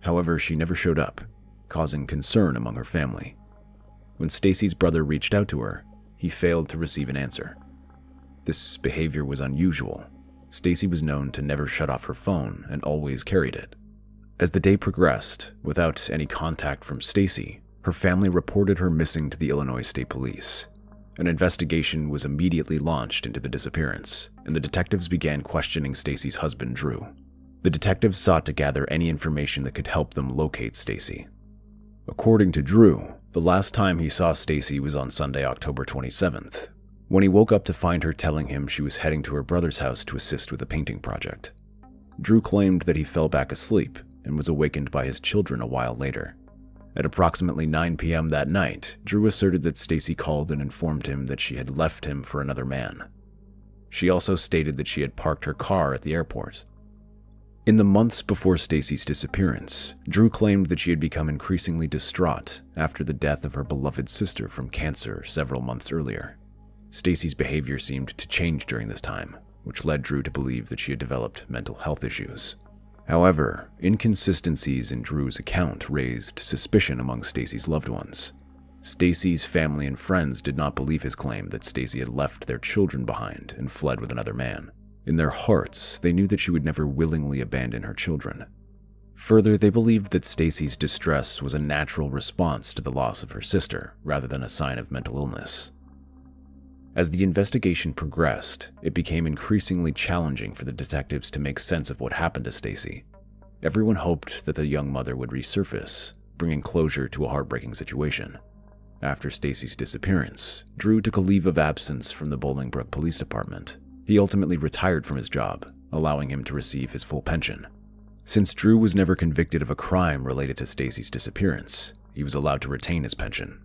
However, she never showed up, causing concern among her family. When Stacy's brother reached out to her, he failed to receive an answer. This behavior was unusual. Stacy was known to never shut off her phone and always carried it. As the day progressed, without any contact from Stacy, her family reported her missing to the Illinois State Police. An investigation was immediately launched into the disappearance, and the detectives began questioning Stacy's husband, Drew. The detectives sought to gather any information that could help them locate Stacy. According to Drew, the last time he saw Stacy was on Sunday, October 27th, when he woke up to find her telling him she was heading to her brother's house to assist with a painting project. Drew claimed that he fell back asleep and was awakened by his children a while later. At approximately 9 p.m. that night, Drew asserted that Stacy called and informed him that she had left him for another man. She also stated that she had parked her car at the airport. In the months before Stacy's disappearance, Drew claimed that she had become increasingly distraught after the death of her beloved sister from cancer several months earlier. Stacy's behavior seemed to change during this time, which led Drew to believe that she had developed mental health issues. However, inconsistencies in Drew's account raised suspicion among Stacy's loved ones. Stacy's family and friends did not believe his claim that Stacy had left their children behind and fled with another man. In their hearts, they knew that she would never willingly abandon her children. Further, they believed that Stacy's distress was a natural response to the loss of her sister, rather than a sign of mental illness. As the investigation progressed, it became increasingly challenging for the detectives to make sense of what happened to Stacy. Everyone hoped that the young mother would resurface, bringing closure to a heartbreaking situation. After Stacy's disappearance, Drew took a leave of absence from the Bolingbrook Police Department. He ultimately retired from his job, allowing him to receive his full pension. Since Drew was never convicted of a crime related to Stacy's disappearance, he was allowed to retain his pension.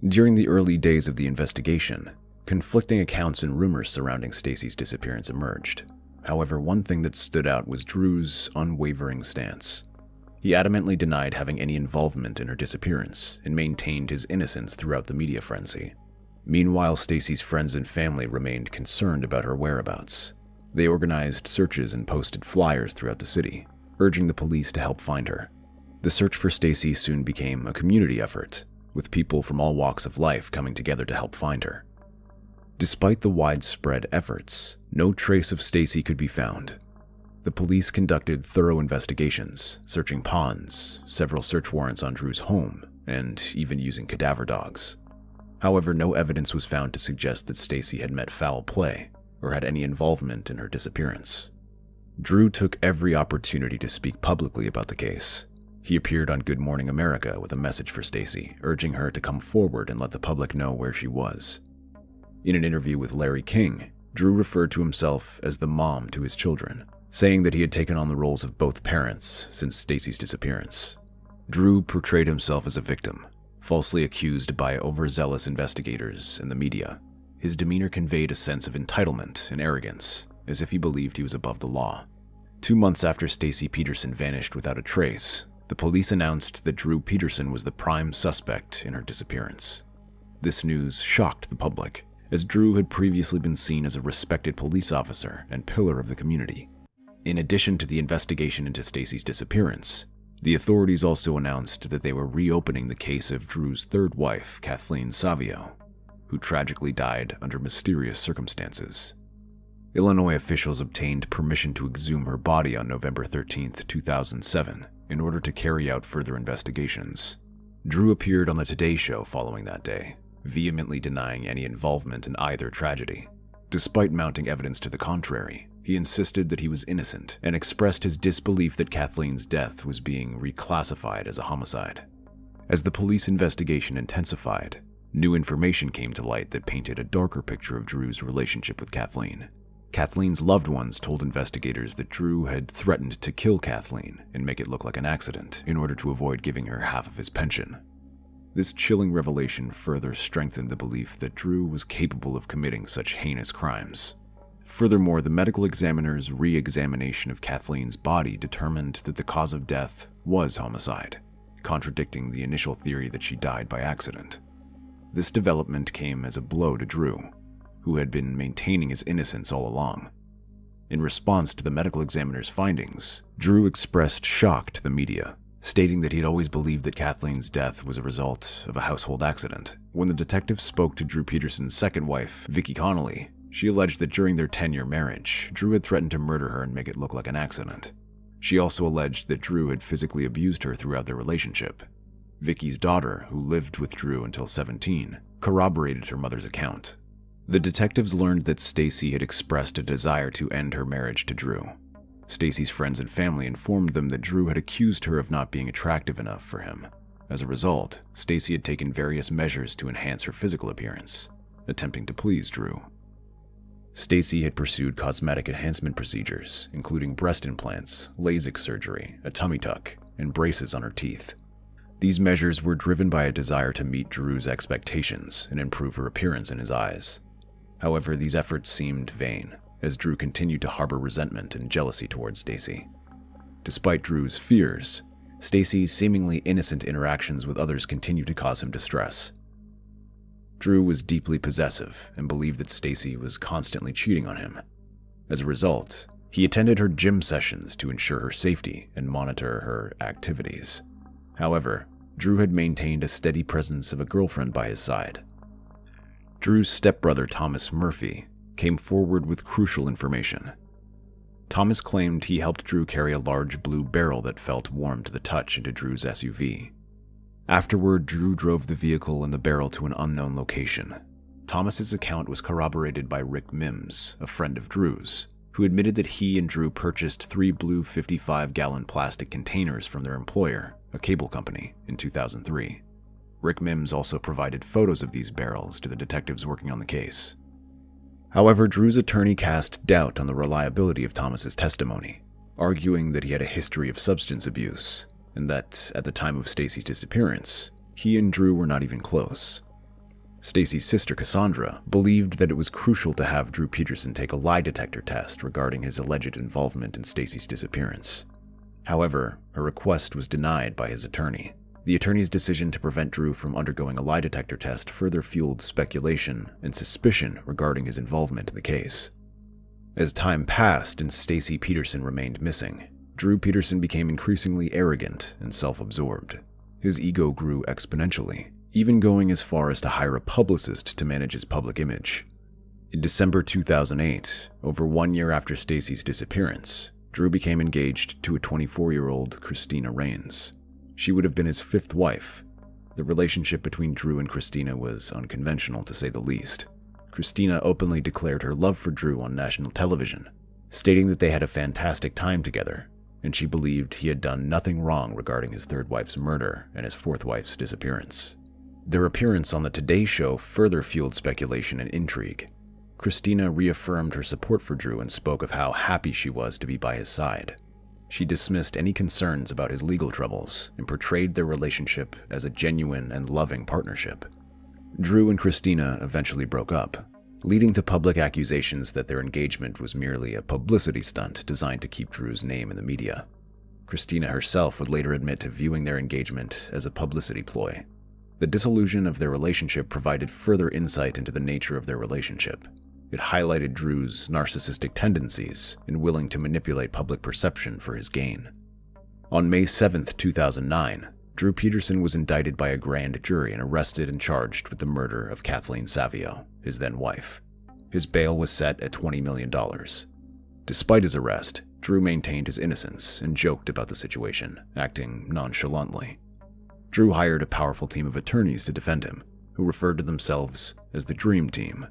During the early days of the investigation, conflicting accounts and rumors surrounding Stacy's disappearance emerged. However, one thing that stood out was Drew's unwavering stance. He adamantly denied having any involvement in her disappearance and maintained his innocence throughout the media frenzy. Meanwhile, Stacy's friends and family remained concerned about her whereabouts. They organized searches and posted flyers throughout the city, urging the police to help find her. The search for Stacy soon became a community effort, with people from all walks of life coming together to help find her. Despite the widespread efforts, no trace of Stacy could be found. The police conducted thorough investigations, searching ponds, several search warrants on Drew's home, and even using cadaver dogs. However, no evidence was found to suggest that Stacy had met foul play or had any involvement in her disappearance. Drew took every opportunity to speak publicly about the case. He appeared on Good Morning America with a message for Stacy, urging her to come forward and let the public know where she was. In an interview with Larry King, Drew referred to himself as the mom to his children, saying that he had taken on the roles of both parents since Stacy's disappearance. Drew portrayed himself as a victim, falsely accused by overzealous investigators and the media. His demeanor conveyed a sense of entitlement and arrogance, as if he believed he was above the law. 2 months after Stacy Peterson vanished without a trace, the police announced that Drew Peterson was the prime suspect in her disappearance. This news shocked the public, as Drew had previously been seen as a respected police officer and pillar of the community. In addition to the investigation into Stacy's disappearance, the authorities also announced that they were reopening the case of Drew's third wife, Kathleen Savio, who tragically died under mysterious circumstances. Illinois officials obtained permission to exhume her body on November 13, 2007, in order to carry out further investigations. Drew appeared on the Today Show following that day, vehemently denying any involvement in either tragedy. Despite mounting evidence to the contrary, he insisted that he was innocent and expressed his disbelief that Kathleen's death was being reclassified as a homicide. As the police investigation intensified, new information came to light that painted a darker picture of Drew's relationship with Kathleen. Kathleen's loved ones told investigators that Drew had threatened to kill Kathleen and make it look like an accident in order to avoid giving her half of his pension. This chilling revelation further strengthened the belief that Drew was capable of committing such heinous crimes. Furthermore, the medical examiner's re-examination of Kathleen's body determined that the cause of death was homicide, contradicting the initial theory that she died by accident. This development came as a blow to Drew, who had been maintaining his innocence all along. In response to the medical examiner's findings, Drew expressed shock to the media, stating that he had always believed that Kathleen's death was a result of a household accident. When the detective spoke to Drew Peterson's second wife, Vicki Connolly, she alleged that during their 10-year marriage, Drew had threatened to murder her and make it look like an accident. She also alleged that Drew had physically abused her throughout their relationship. Vicki's daughter, who lived with Drew until 17, corroborated her mother's account. The detectives learned that Stacy had expressed a desire to end her marriage to Drew. Stacy's friends and family informed them that Drew had accused her of not being attractive enough for him. As a result, Stacy had taken various measures to enhance her physical appearance, attempting to please Drew. Stacy had pursued cosmetic enhancement procedures, including breast implants, LASIK surgery, a tummy tuck, and braces on her teeth. These measures were driven by a desire to meet Drew's expectations and improve her appearance in his eyes. However, these efforts seemed vain, as Drew continued to harbor resentment and jealousy towards Stacy. Despite Drew's fears, Stacy's seemingly innocent interactions with others continued to cause him distress. Drew was deeply possessive and believed that Stacy was constantly cheating on him. As a result, he attended her gym sessions to ensure her safety and monitor her activities. However, Drew had maintained a steady presence of a girlfriend by his side. Drew's stepbrother Thomas Murphy came forward with crucial information. Thomas claimed he helped Drew carry a large blue barrel that felt warm to the touch into Drew's SUV. Afterward, Drew drove the vehicle and the barrel to an unknown location. Thomas's account was corroborated by Rick Mims, a friend of Drew's, who admitted that he and Drew purchased 3 blue 55-gallon plastic containers from their employer, a cable company, in 2003. Rick Mims also provided photos of these barrels to the detectives working on the case. However, Drew's attorney cast doubt on the reliability of Thomas's testimony, arguing that he had a history of substance abuse, and that, at the time of Stacy's disappearance, he and Drew were not even close. Stacy's sister Cassandra believed that it was crucial to have Drew Peterson take a lie detector test regarding his alleged involvement in Stacy's disappearance. However, her request was denied by his attorney. The attorney's decision to prevent Drew from undergoing a lie detector test further fueled speculation and suspicion regarding his involvement in the case. As time passed and Stacy Peterson remained missing, Drew Peterson became increasingly arrogant and self-absorbed. His ego grew exponentially, even going as far as to hire a publicist to manage his public image. In December 2008, over 1 year after Stacy's disappearance, Drew became engaged to a 24-year-old Christina Rains. She would have been his 5th wife. The relationship between Drew and Christina was unconventional, to say the least. Christina openly declared her love for Drew on national television, stating that they had a fantastic time together, and she believed he had done nothing wrong regarding his 3rd wife's murder and his 4th wife's disappearance. Their appearance on the Today Show further fueled speculation and intrigue. Christina reaffirmed her support for Drew and spoke of how happy she was to be by his side. She dismissed any concerns about his legal troubles and portrayed their relationship as a genuine and loving partnership. Drew and Christina eventually broke up, leading to public accusations that their engagement was merely a publicity stunt designed to keep Drew's name in the media. Christina herself would later admit to viewing their engagement as a publicity ploy. The dissolution of their relationship provided further insight into the nature of their relationship. It highlighted Drew's narcissistic tendencies and willing to manipulate public perception for his gain. On May 7, 2009, Drew Peterson was indicted by a grand jury and arrested and charged with the murder of Kathleen Savio, his then wife. His bail was set at $20 million. Despite his arrest, Drew maintained his innocence and joked about the situation, acting nonchalantly. Drew hired a powerful team of attorneys to defend him, who referred to themselves as the Dream Team.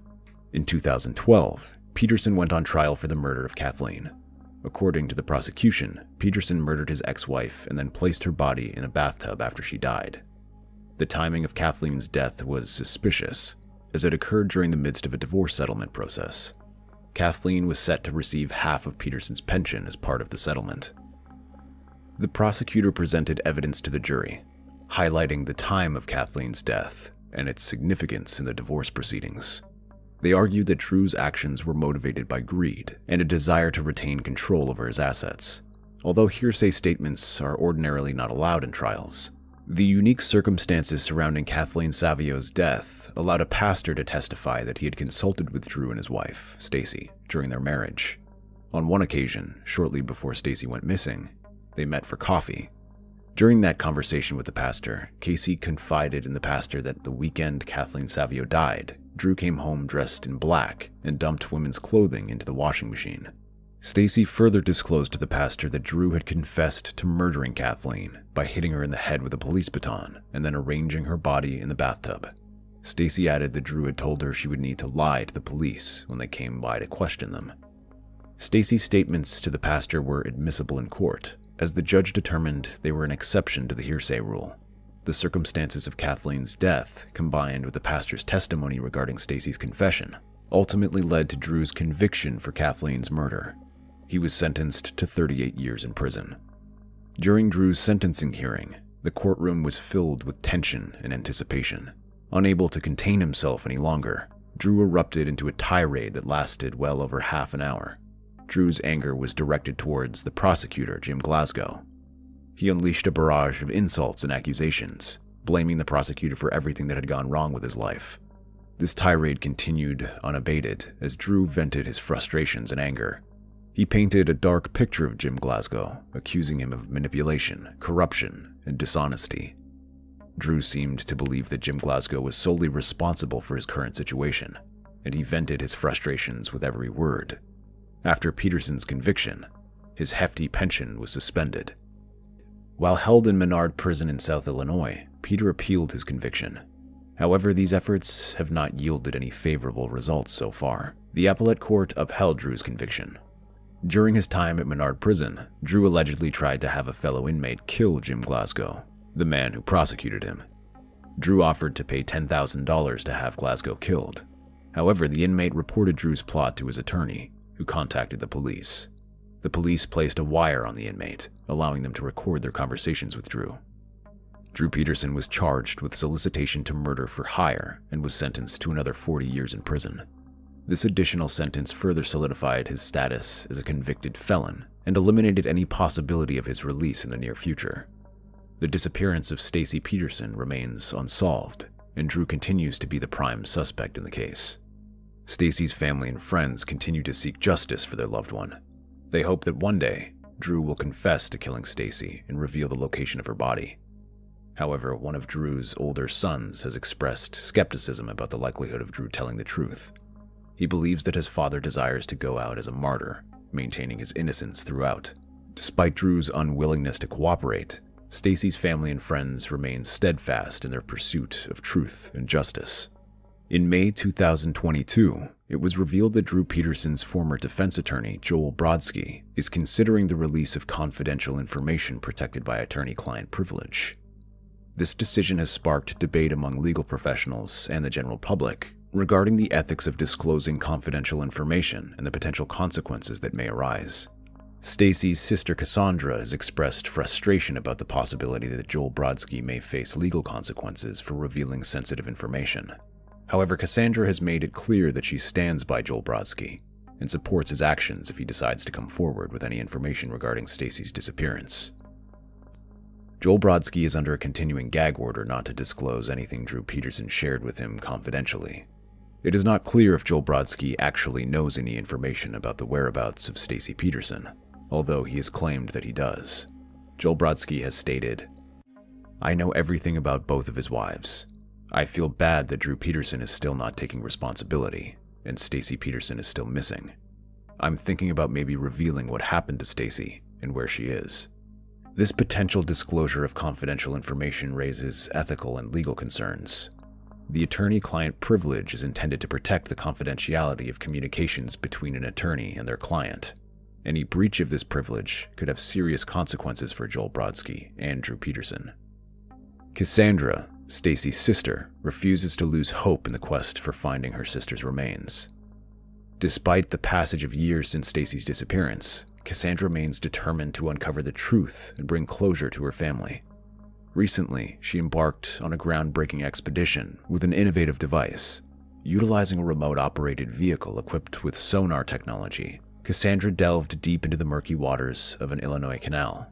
In 2012, Peterson went on trial for the murder of Kathleen. According to the prosecution, Peterson murdered his ex-wife and then placed her body in a bathtub after she died. The timing of Kathleen's death was suspicious, as it occurred during the midst of a divorce settlement process. Kathleen was set to receive half of Peterson's pension as part of the settlement. The prosecutor presented evidence to the jury, highlighting the time of Kathleen's death and its significance in the divorce proceedings. They argued that Drew's actions were motivated by greed and a desire to retain control over his assets. Although hearsay statements are ordinarily not allowed in trials, the unique circumstances surrounding Kathleen Savio's death allowed a pastor to testify that he had consulted with Drew and his wife, Stacy, during their marriage. On one occasion, shortly before Stacy went missing, they met for coffee. During that conversation with the pastor, Casey confided in the pastor that the weekend Kathleen Savio died, Drew came home dressed in black and dumped women's clothing into the washing machine. Stacy further disclosed to the pastor that Drew had confessed to murdering Kathleen by hitting her in the head with a police baton and then arranging her body in the bathtub. Stacy added that Drew had told her she would need to lie to the police when they came by to question them. Stacy's statements to the pastor were admissible in court, as the judge determined they were an exception to the hearsay rule. The circumstances of Kathleen's death, combined with the pastor's testimony regarding Stacy's confession, ultimately led to Drew's conviction for Kathleen's murder. He was sentenced to 38 years in prison. During Drew's sentencing hearing, The courtroom was filled with tension and anticipation. Unable to contain himself any longer, Drew erupted into a tirade that lasted well over half an hour. Drew's anger was directed towards the prosecutor, Jim Glasgow. He unleashed a barrage of insults and accusations, blaming the prosecutor for everything that had gone wrong with his life. This tirade continued unabated as Drew vented his frustrations and anger. He painted a dark picture of Jim Glasgow, accusing him of manipulation, corruption, and dishonesty. Drew seemed to believe that Jim Glasgow was solely responsible for his current situation, and he vented his frustrations with every word. After Peterson's conviction, his hefty pension was suspended. While held in Menard Prison in South Illinois, Peter appealed his conviction. However, these efforts have not yielded any favorable results so far. The appellate court upheld Drew's conviction. During his time at Menard Prison, Drew allegedly tried to have a fellow inmate kill Jim Glasgow, the man who prosecuted him. Drew offered to pay $10,000 to have Glasgow killed. However, the inmate reported Drew's plot to his attorney, who contacted the police. The police placed a wire on the inmate, allowing them to record their conversations with Drew. Drew Peterson was charged with solicitation to murder for hire and was sentenced to another 40 years in prison. This additional sentence further solidified his status as a convicted felon and eliminated any possibility of his release in the near future. The disappearance of Stacey Peterson remains unsolved, and Drew continues to be the prime suspect in the case. Stacey's family and friends continue to seek justice for their loved one. They hope that one day, Drew will confess to killing Stacey and reveal the location of her body. However, one of Drew's older sons has expressed skepticism about the likelihood of Drew telling the truth. He believes that his father desires to go out as a martyr, maintaining his innocence throughout. Despite Drew's unwillingness to cooperate, Stacey's family and friends remain steadfast in their pursuit of truth and justice. In May 2022, it was revealed that Drew Peterson's former defense attorney, Joel Brodsky, is considering the release of confidential information protected by attorney-client privilege. This decision has sparked debate among legal professionals and the general public regarding the ethics of disclosing confidential information and the potential consequences that may arise. Stacey's sister Cassandra has expressed frustration about the possibility that Joel Brodsky may face legal consequences for revealing sensitive information. However, Cassandra has made it clear that she stands by Joel Brodsky and supports his actions if he decides to come forward with any information regarding Stacey's disappearance. Joel Brodsky is under a continuing gag order not to disclose anything Drew Peterson shared with him confidentially. It is not clear if Joel Brodsky actually knows any information about the whereabouts of Stacey Peterson, although he has claimed that he does. Joel Brodsky has stated, "I know everything about both of his wives. I feel bad that Drew Peterson is still not taking responsibility, and Stacey Peterson is still missing. I'm thinking about maybe revealing what happened to Stacey and where she is." This potential disclosure of confidential information raises ethical and legal concerns. The attorney-client privilege is intended to protect the confidentiality of communications between an attorney and their client. Any breach of this privilege could have serious consequences for Joel Brodsky and Drew Peterson. Cassandra, Stacey's sister, refuses to lose hope in the quest for finding her sister's remains. Despite the passage of years since Stacey's disappearance, Cassandra remains determined to uncover the truth and bring closure to her family. Recently, she embarked on a groundbreaking expedition with an innovative device. Utilizing a remote-operated vehicle equipped with sonar technology, Cassandra delved deep into the murky waters of an Illinois canal.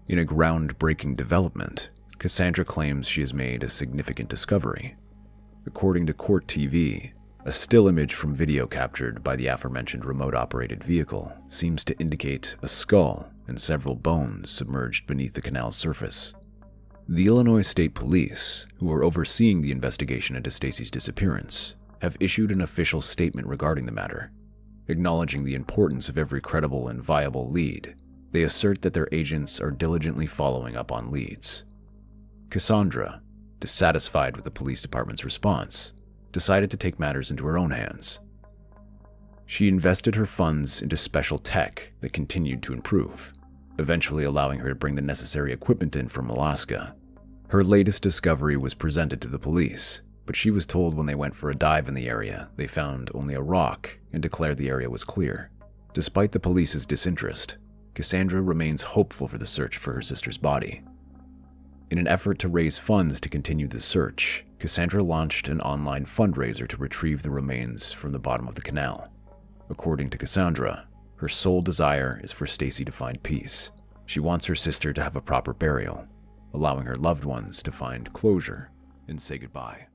In a groundbreaking development, Cassandra claims she has made a significant discovery. According to Court TV, a still image from video captured by the aforementioned remote-operated vehicle seems to indicate a skull and several bones submerged beneath the canal's surface. The Illinois State Police, who are overseeing the investigation into Stacey's disappearance, have issued an official statement regarding the matter. Acknowledging the importance of every credible and viable lead, they assert that their agents are diligently following up on leads. Cassandra, dissatisfied with the police department's response, decided to take matters into her own hands. She invested her funds into special tech that continued to improve, eventually allowing her to bring the necessary equipment in from Alaska. Her latest discovery was presented to the police, but she was told when they went for a dive in the area, they found only a rock and declared the area was clear. Despite the police's disinterest, Cassandra remains hopeful for the search for her sister's body. In an effort to raise funds to continue the search, Cassandra launched an online fundraiser to retrieve the remains from the bottom of the canal. According to Cassandra, her sole desire is for Stacy to find peace. She wants her sister to have a proper burial, allowing her loved ones to find closure and say goodbye.